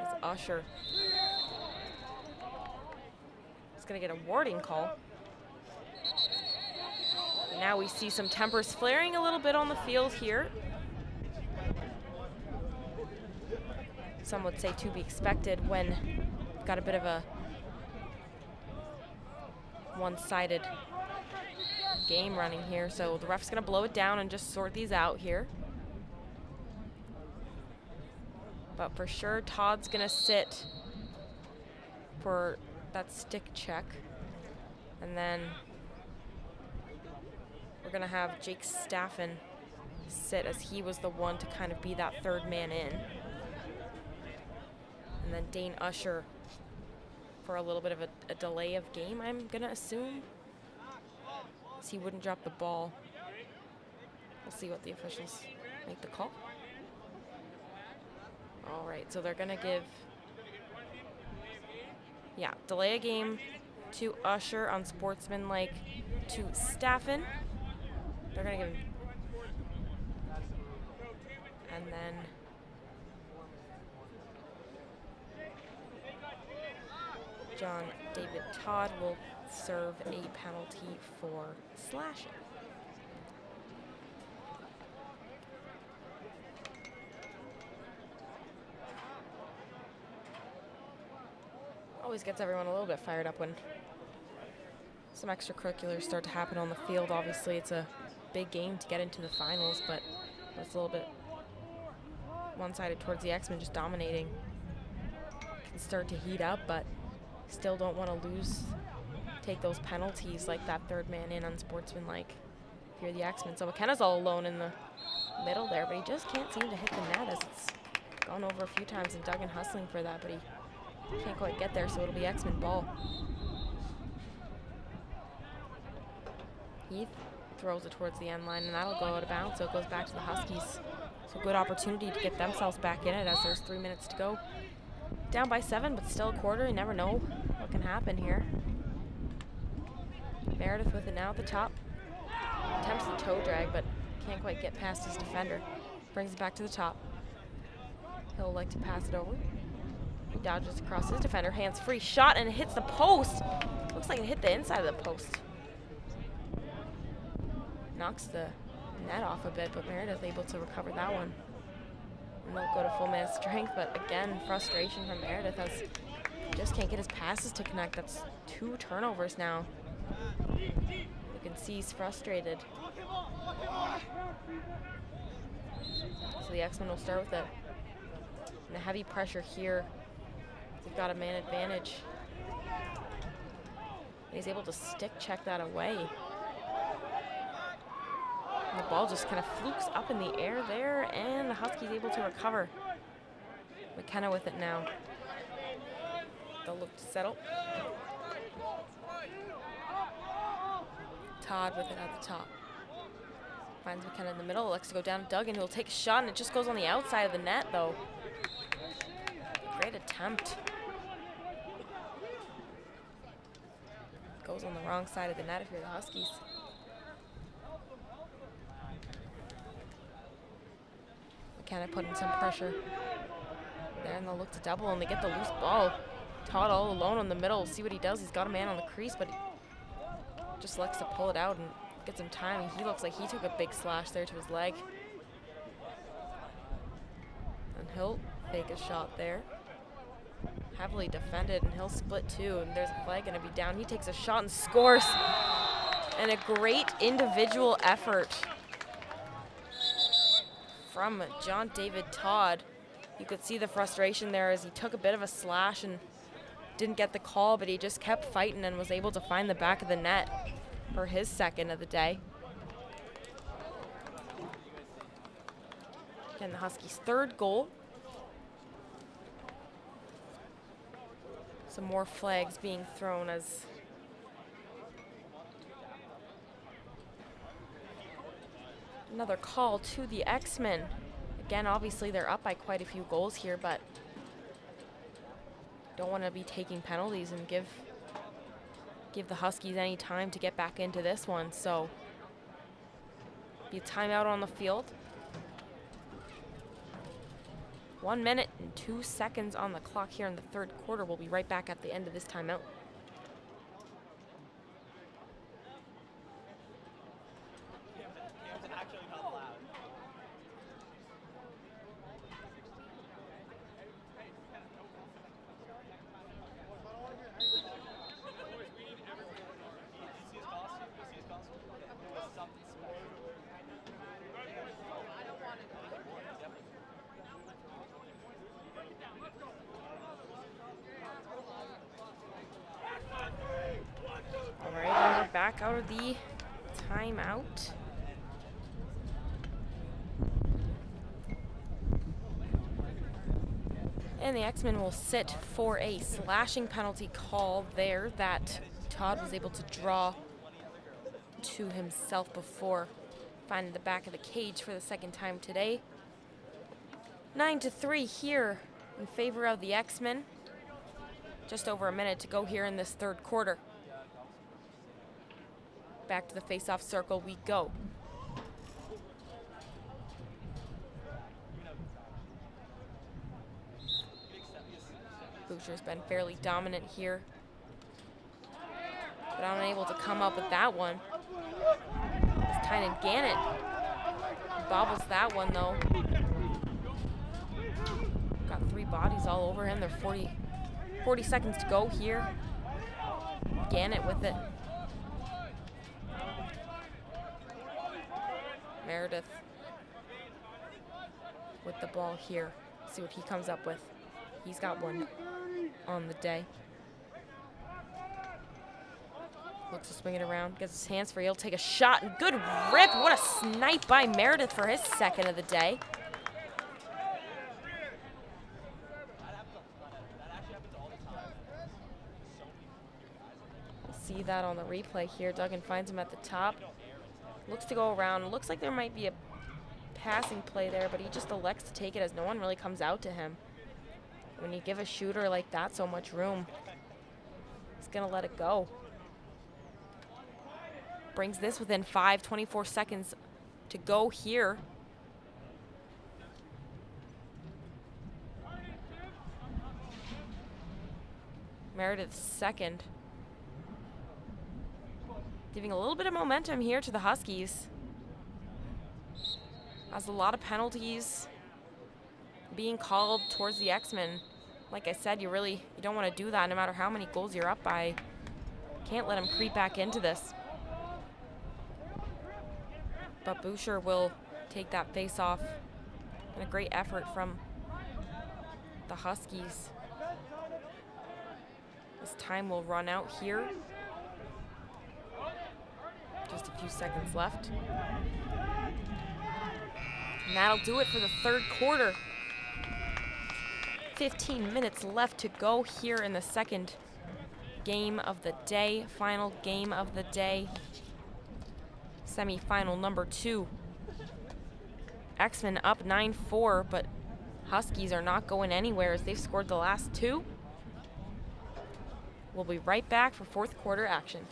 It's Usher. It's going to get a warding call. Now we see some tempers flaring a little bit on the field here. Some would say to be expected when got a bit of a one-sided game running here. So the ref's gonna blow it down and just sort these out here. But for sure, Todd's gonna sit for that stick check. And then we're gonna have Jake Staffen sit, as he was the one to kind of be that third man in. And then Dane Usher for a little bit of a delay of game, I'm gonna assume, as he wouldn't drop the ball. We'll see what the officials make the call. All right, so they're gonna give, delay a game to Usher, unsportsmanlike to Staffen. They're gonna give him, and then John David Todd will serve a penalty for slashing. Always gets everyone a little bit fired up when some extracurriculars start to happen on the field. Obviously, it's a big game to get into the finals, but it's a little bit one-sided towards the X-Men, just dominating. Can start to heat up, but still don't want to take those penalties like that third man in, unsportsmanlike if you're the X-Men. So McKenna's all alone in the middle there, but he just can't seem to hit the net, as it's gone over a few times, and Duggan hustling for that, but he can't quite get there, so it'll be X-Men ball. Heath throws it towards the end line, and that'll go out of bounds, so it goes back to the Huskies. So good opportunity to get themselves back in it, as there's 3 minutes to go. Down by 7, but still a quarter. You never know what can happen here. Meredith with it now at the top. Attempts the toe drag, but can't quite get past his defender. Brings it back to the top. He'll like to pass it over. He dodges across his defender. Hands free shot, and it hits the post. Looks like it hit the inside of the post. Knocks the net off a bit, but Meredith able to recover that one. And they'll go to full man strength, but again, frustration from Meredith, as he just can't get his passes to connect. That's 2 turnovers now. You can see he's frustrated. So the X-Men will start with it. And a heavy pressure here. They've got a man advantage. And he's able to stick check that away. And the ball just kind of flukes up in the air there, and the Huskies able to recover. McKenna with it now. They'll look to settle. Todd with it at the top. Finds McKenna in the middle, elects to go down to Duggan, who will take a shot, and it just goes on the outside of the net, though. Great attempt. Goes on the wrong side of the net if you're the Huskies. McKenna putting some pressure there, and they'll look to double, and they get the loose ball. Todd all alone in the middle. See what he does. He's got a man on the crease, but he just likes to pull it out and get some time. He looks like he took a big slash there to his leg. And he'll fake a shot there. Heavily defended, and he'll split too, and there's a flag gonna be down. He takes a shot and scores. And a great individual effort from John David Todd. You could see the frustration there as he took a bit of a slash and didn't get the call, but he just kept fighting and was able to find the back of the net for his second of the day. Again, the Huskies' third goal. Some more flags being thrown as another call to the X-Men. Again, obviously they're up by quite a few goals here, but don't want to be taking penalties and give the Huskies any time to get back into this one. So, be a timeout on the field. 1 minute and 2 seconds on the clock here in the third quarter. We'll be right back at the end of this timeout. Back out of the timeout. And the X-Men will sit for a slashing penalty call there that Todd was able to draw to himself before finding the back of the cage for the second time today. 9-3 here in favor of the X-Men. Just over a minute to go here in this third quarter. Back to the face-off circle we go. Boucher's been fairly dominant here, but unable to come up with that one. It's Tynan Gannett bobbles that one though. Got 3 bodies all over him. They're 40 seconds to go here. Gannett with it. Meredith with the ball here. See what he comes up with. He's got one on the day. Looks to swing it around, gets his hands free. He'll take a shot and good rip. What a snipe by Meredith for his second of the day. We'll see that on the replay here. Duggan finds him at the top. Looks to go around. Looks like there might be a passing play there, but he just elects to take it as no one really comes out to him. When you give a shooter like that so much room, he's going to let it go. Brings this within 24 seconds to go here. Meredith's second. Giving a little bit of momentum here to the Huskies. Has a lot of penalties being called towards the X-Men. Like I said, you don't want to do that no matter how many goals you're up by. Can't let them creep back into this. But Boucher will take that face off. And a great effort from the Huskies. This time will run out here. Just a few seconds left. And that'll do it for the third quarter. 15 minutes left to go here in the second game of the day, final game of the day. Semi-final number 2. X-Men up 9-4, but Huskies are not going anywhere as they've scored the last 2. We'll be right back for fourth quarter action.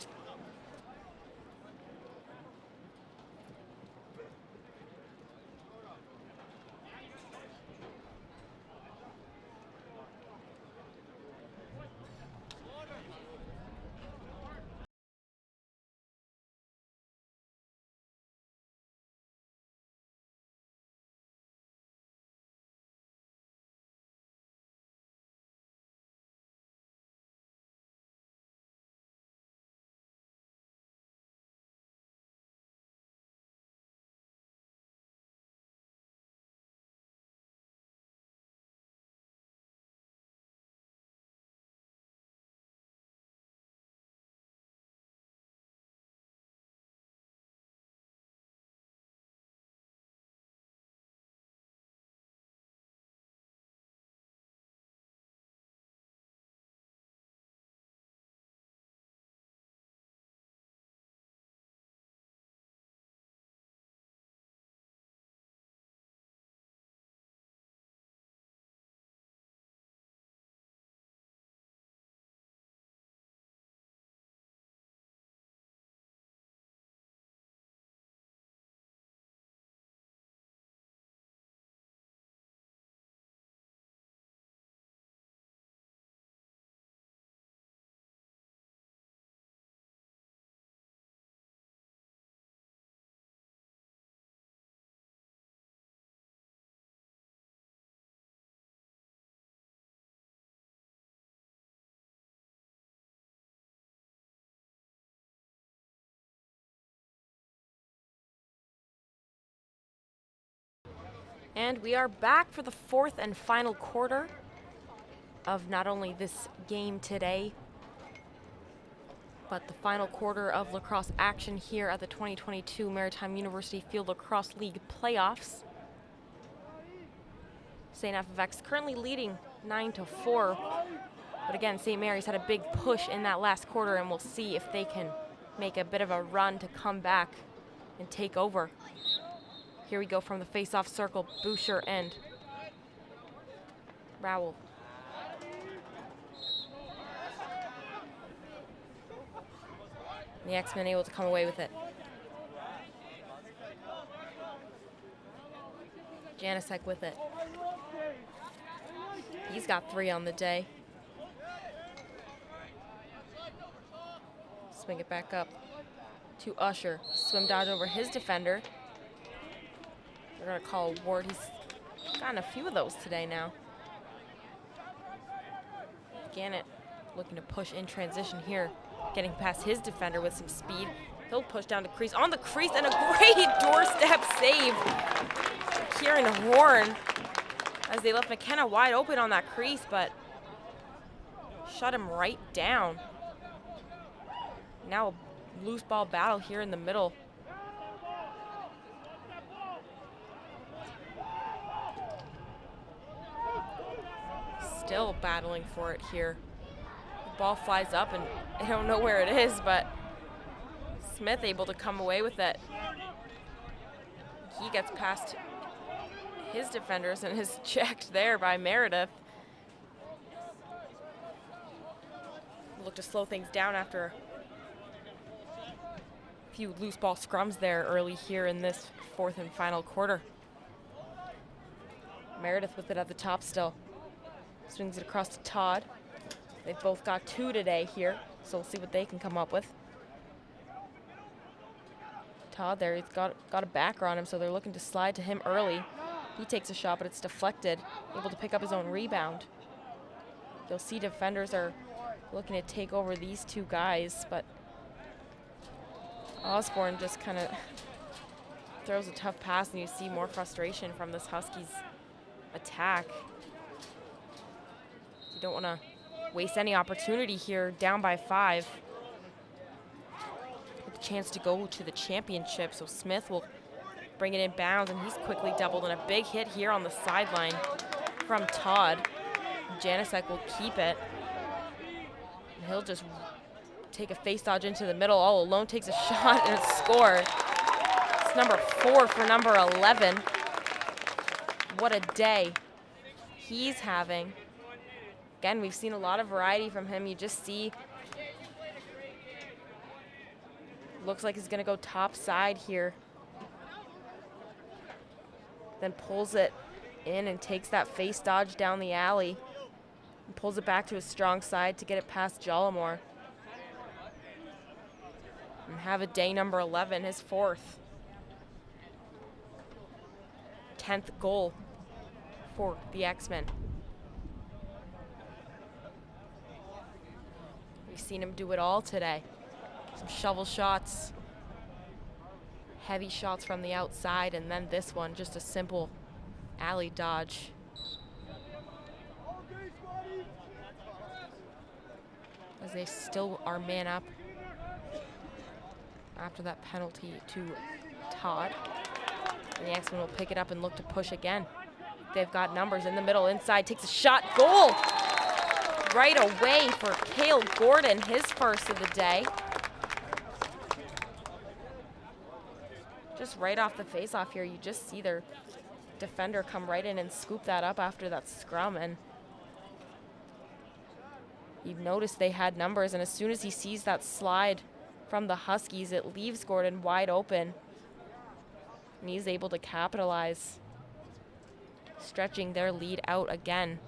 And we are back for the fourth and final quarter of not only this game today, but the final quarter of lacrosse action here at the 2022 Maritime University Field Lacrosse League playoffs. STFX currently leading 9-4, but again, St. Mary's had a big push in that last quarter, and we'll see if they can make a bit of a run to come back and take over. Here we go from the face-off circle, Boucher and Rowell. The X-Men able to come away with it. Janicek with it. He's got 3 on the day. Swing it back up to Usher. Swim dodge over his defender. They're going to call Ward. He's gotten a few of those today now. Gannett looking to push in transition here. Getting past his defender with some speed. He'll push down to crease. On the crease, and a great doorstep save. Kieran Horn, as they left McKenna wide open on that crease, but shut him right down. Now a loose ball battle here in the middle. Still battling for it here. The ball flies up and I don't know where it is, but Smith able to come away with it. He gets past his defenders and is checked there by Meredith. Look to slow things down after a few loose ball scrums there early here in this fourth and final quarter. Meredith with it at the top still. Swings it across to Todd. They've both got 2 today here, so we'll see what they can come up with. Todd there, he's got a backer on him, so they're looking to slide to him early. He takes a shot, but it's deflected, able to pick up his own rebound. You'll see defenders are looking to take over these 2 guys, but Osborne just kind of throws a tough pass, and you see more frustration from this Huskies attack. You don't want to waste any opportunity here, down by 5. With a chance to go to the championship, so Smith will bring it in bounds, and he's quickly doubled, and a big hit here on the sideline from Todd. Janicek will keep it. And he'll just take a face dodge into the middle all alone, takes a shot, and it's scored. number 4 for number 11. What a day he's having. Again, we've seen a lot of variety from him. You just see, looks like he's gonna go top side here. Then pulls it in and takes that face dodge down the alley. And pulls it back to his strong side to get it past Jollimore. And have a day number 11, his 4th. 10th goal for the X-Men. We've seen him do it all today. Some shovel shots, heavy shots from the outside, and then this one, just a simple alley dodge. As they still are man up after that penalty to Todd. And the X-Men will pick it up and look to push again. They've got numbers in the middle, inside, takes a shot, goal! Right away for Cale Gordon, his first of the day. Just right off the face-off here, you just see their defender come right in and scoop that up after that scrum, and you notice they had numbers, and as soon as he sees that slide from the Huskies, it leaves Gordon wide open, and he's able to capitalize, stretching their lead out again.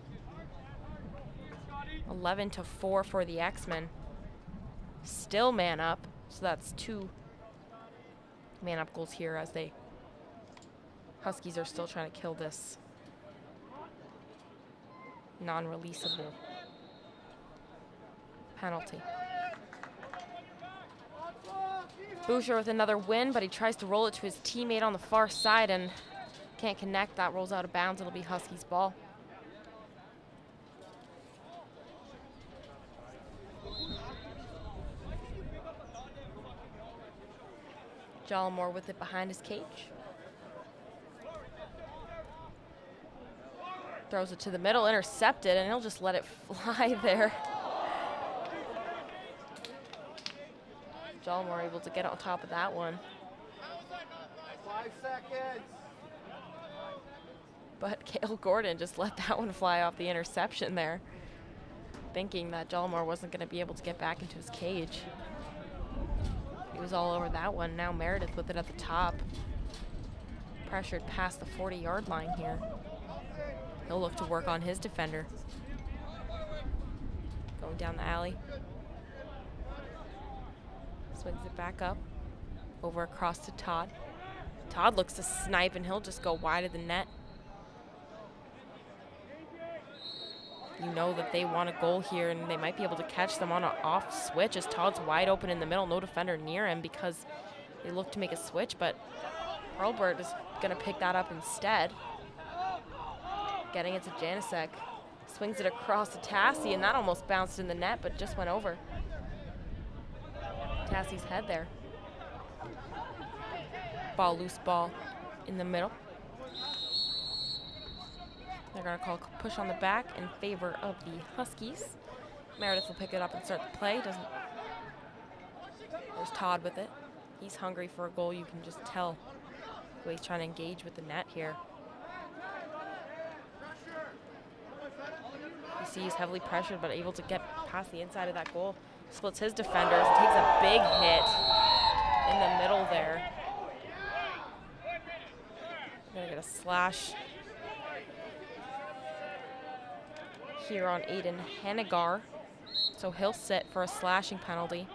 11-4 for the X-Men. Still man up, so that's 2 man up goals here as they Huskies are still trying to kill this non-releasable penalty. Boucher with another win, but he tries to roll it to his teammate on the far side and can't connect. That rolls out of bounds. It'll be Huskies ball. Jollimore with it behind his cage. Throws it to the middle, intercepted, and he'll just let it fly there. Jollimore able to get on top of that one. 5 seconds. But Cale Gordon just let that one fly off the interception there, thinking that Jollimore wasn't going to be able to get back into his cage. He was all over that one. Now Meredith with it at the top. Pressured past the 40-yard line here. He'll look to work on his defender. Going down the alley. Swings it back up. Over across to Todd. Todd looks to snipe, and he'll just go wide of the net. You know that they want a goal here, and they might be able to catch them on an off switch as Todd's wide open in the middle. No defender near him because they look to make a switch, but Hurlburt is going to pick that up instead. Getting it to Janicek. Swings it across to Tassie, and that almost bounced in the net, but just went over Tassie's head there. Loose ball in the middle. They're going to call a push on the back in favor of the Huskies. Meredith will pick it up and start the play. There's Todd with it. He's hungry for a goal. You can just tell the way he's trying to engage with the net here. You see he's heavily pressured, but able to get past the inside of that goal. Splits his defenders, takes a big hit in the middle there. We're gonna get a slash here on Aiden Hennigar, so he'll sit for a slashing penalty.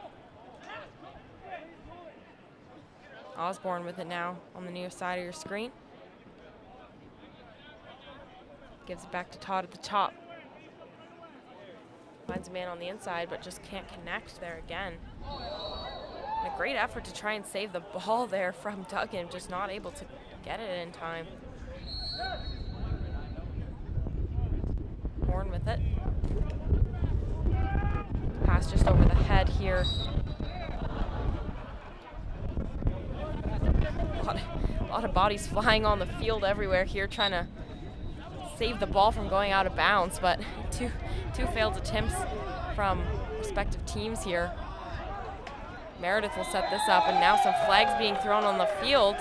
Osborne with it now on the near side of your screen. Gives it back to Todd at the top. Finds a man on the inside, but just can't connect there again. And a great effort to try and save the ball there from Duggan, just not able to get it in time. Horn with it. Pass just over the head here. A lot of bodies flying on the field everywhere here, trying to save the ball from going out of bounds, but two failed attempts from respective teams here. Meredith will set this up, and now some flags being thrown on the field.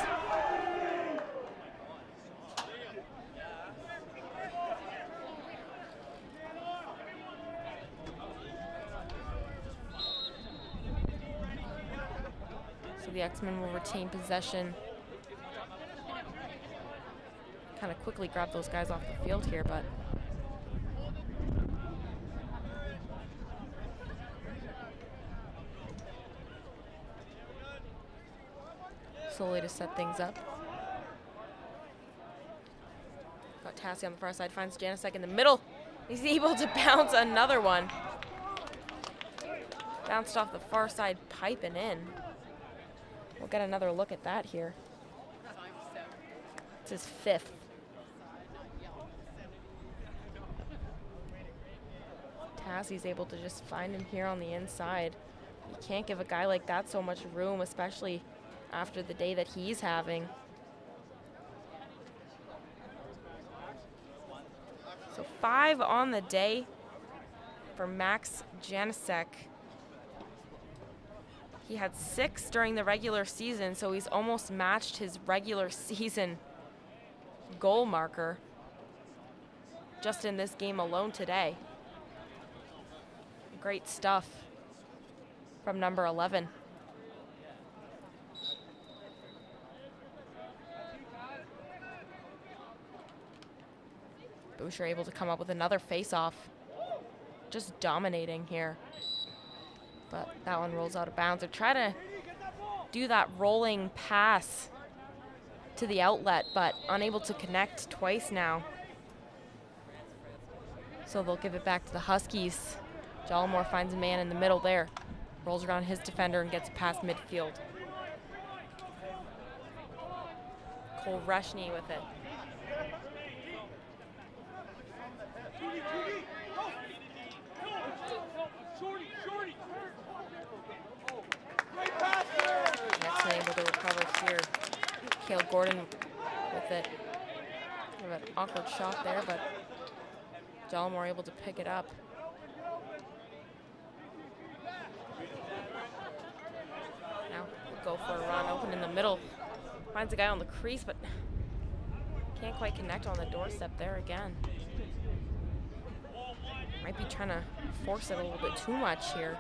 So the X-Men will retain possession. Kind of quickly grab those guys off the field here, but slowly to set things up. Got Tassie on the far side, finds Janicek in the middle. He's able to bounce another one. Bounced off the far side, piping in. We'll get another look at that here. It's his 5th. Tassie's able to just find him here on the inside. You can't give a guy like that so much room, especially after the day that he's having. So 5 on the day for Max Janicek. He had 6 during the regular season, so he's almost matched his regular season goal marker just in this game alone today. Great stuff from number 11. Boucher able to come up with another face-off. Just dominating here. But that one rolls out of bounds. They're trying to do that rolling pass to the outlet, but unable to connect twice now. So they'll give it back to the Huskies. Jallimore finds a man in the middle there. Rolls around his defender and gets past midfield. Cole Reshney with it. Next one able to recover here. Cale Gordon with it. Kind of an awkward shot there, but Jallimore able to pick it up. Now we'll go for a run, open in the middle. Finds a guy on the crease, but can't quite connect on the doorstep there again. Might be trying to force it a little bit too much here.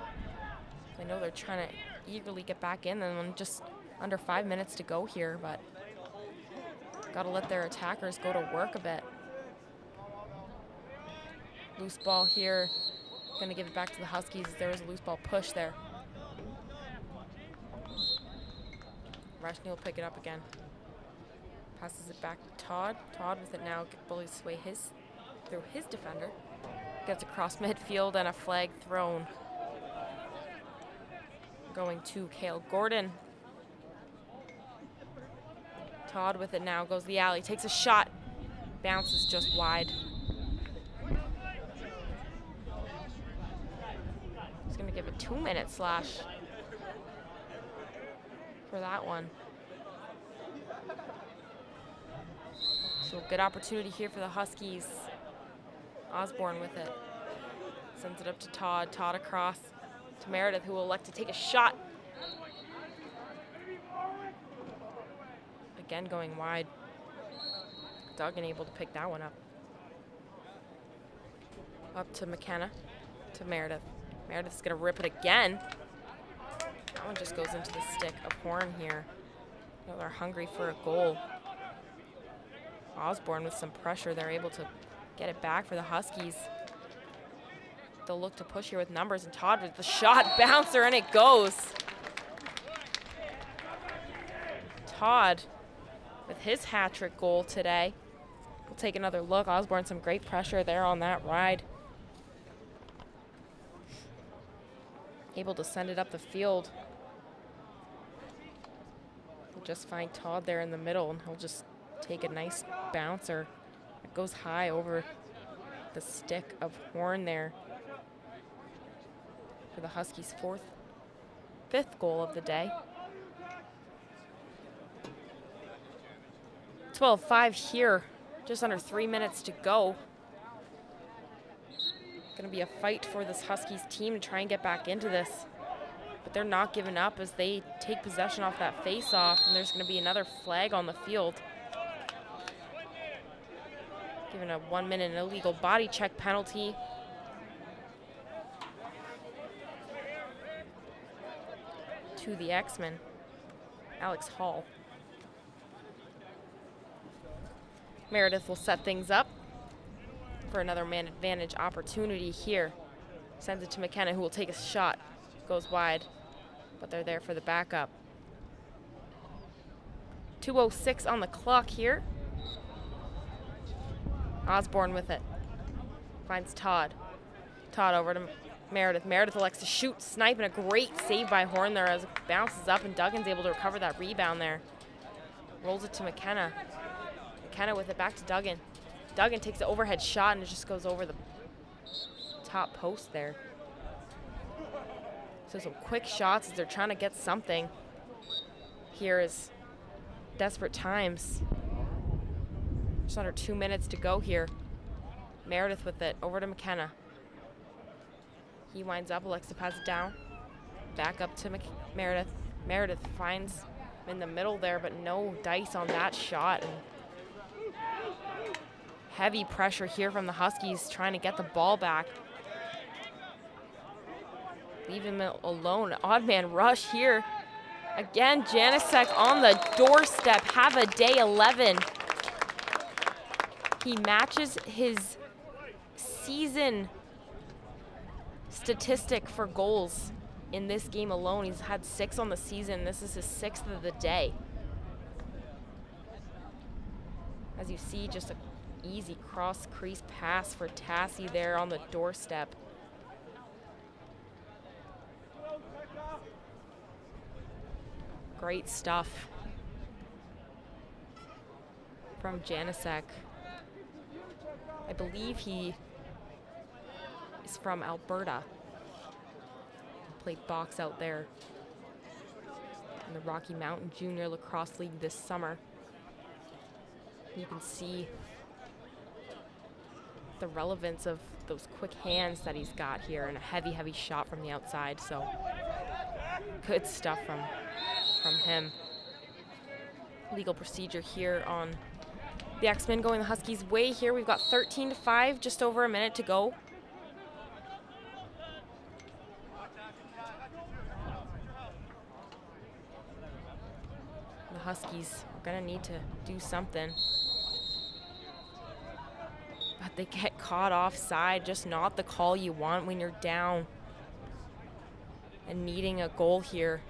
I know they're trying to eagerly get back in, and just under 5 minutes to go here, but gotta let their attackers go to work a bit. Loose ball here. Gonna give it back to the Huskies. There was a loose ball push there. Reshney will pick it up again. Passes it back to Todd. Todd with it now. Bullies his way through his defender. Gets across midfield and a flag thrown. Going to Cale Gordon. Todd with it now. Goes the alley. Takes a shot. Bounces just wide. He's going to give a 2-minute slash for that one. So good opportunity here for the Huskies. Osborne with it. Sends it up to Todd. Todd across to Meredith, who will elect to take a shot. Again going wide. Duggan able to pick that one up. Up to McKenna, to Meredith. Meredith's gonna rip it again. That one just goes into the stick of Horn here. You know, they're hungry for a goal. Osborne with some pressure, they're able to get it back for the Huskies. They'll look to push here with numbers, and Todd with the shot, bouncer, and it goes. Todd with his hat-trick goal today. We'll take another look. Osborne, some great pressure there on that ride. Able to send it up the field. We'll just find Todd there in the middle, and he'll just take a nice bouncer. It goes high over the stick of Horn there for the Huskies' 5th goal of the day. 12-5 here, just under 3 minutes to go. Going to be a fight for this Huskies team to try and get back into this. But they're not giving up as they take possession off that face-off, and there's going to be another flag on the field. Given a 1-minute illegal body check penalty. To the X-Men. Alex Hall. Meredith will set things up for another man advantage opportunity here. Sends it to McKenna, who will take a shot. Goes wide, but they're there for the backup. 2:06 on the clock here. Osborne with it. Finds Todd. Todd over to Meredith. Meredith elects to shoot, snipe, and a great save by Horn there as it bounces up, and Duggan's able to recover that rebound there. Rolls it to McKenna. McKenna with it back to Duggan. Duggan takes the overhead shot, and it just goes over the top post there. So some quick shots as they're trying to get something. Here is desperate times. Just under 2 minutes to go here. Meredith with it, over to McKenna. He winds up, elects to pass it down. Back up to Meredith. Meredith finds him in the middle there, but no dice on that shot. And heavy pressure here from the Huskies trying to get the ball back. Leave him alone. Odd man rush here. Again, Janicek on the doorstep. Have a day 11. He matches his season statistic for goals in this game alone. He's had 6 on the season. This is his 6th of the day. As you see, just an easy cross crease pass for Tassie there on the doorstep. Great stuff from Janicek. I believe he is from Alberta. Played box out there in the Rocky Mountain Junior Lacrosse League this summer. You can see the relevance of those quick hands that he's got here, and a heavy, heavy shot from the outside. So good stuff from him. Legal procedure here on the X-Men going the Huskies' way here. We've got 13-5, just over a minute to go. The Huskies are gonna need to do something. But they get caught offside, just not the call you want when you're down and needing a goal here.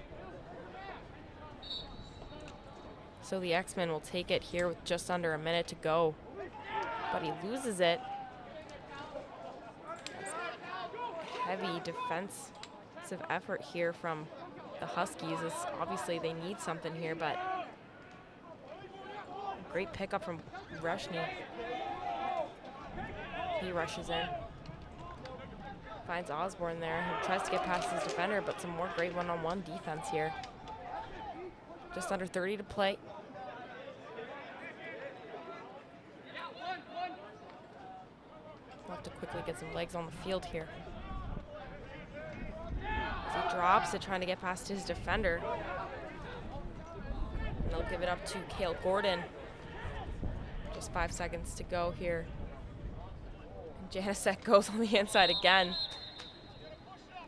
So the X-Men will take it here with just under a minute to go. But he loses it. Heavy defensive effort here from the Huskies. Obviously, they need something here, but great pickup from Rushny. He rushes in. Finds Osborne there, who tries to get past his defender, but some more great one-on-one defense here. Just under 30 to play. We'll have to quickly get some legs on the field here. As he drops it, trying to get past his defender. And they'll give it up to Cale Gordon. Just 5 seconds to go here. And Janicek goes on the inside again.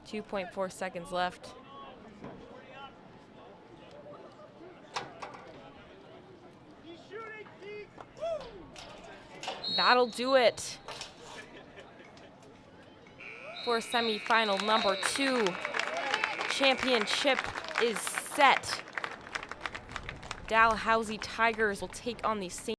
2.4 seconds left. That'll do it for semifinal number 2. Championship is set. Dalhousie Tigers will take on the St.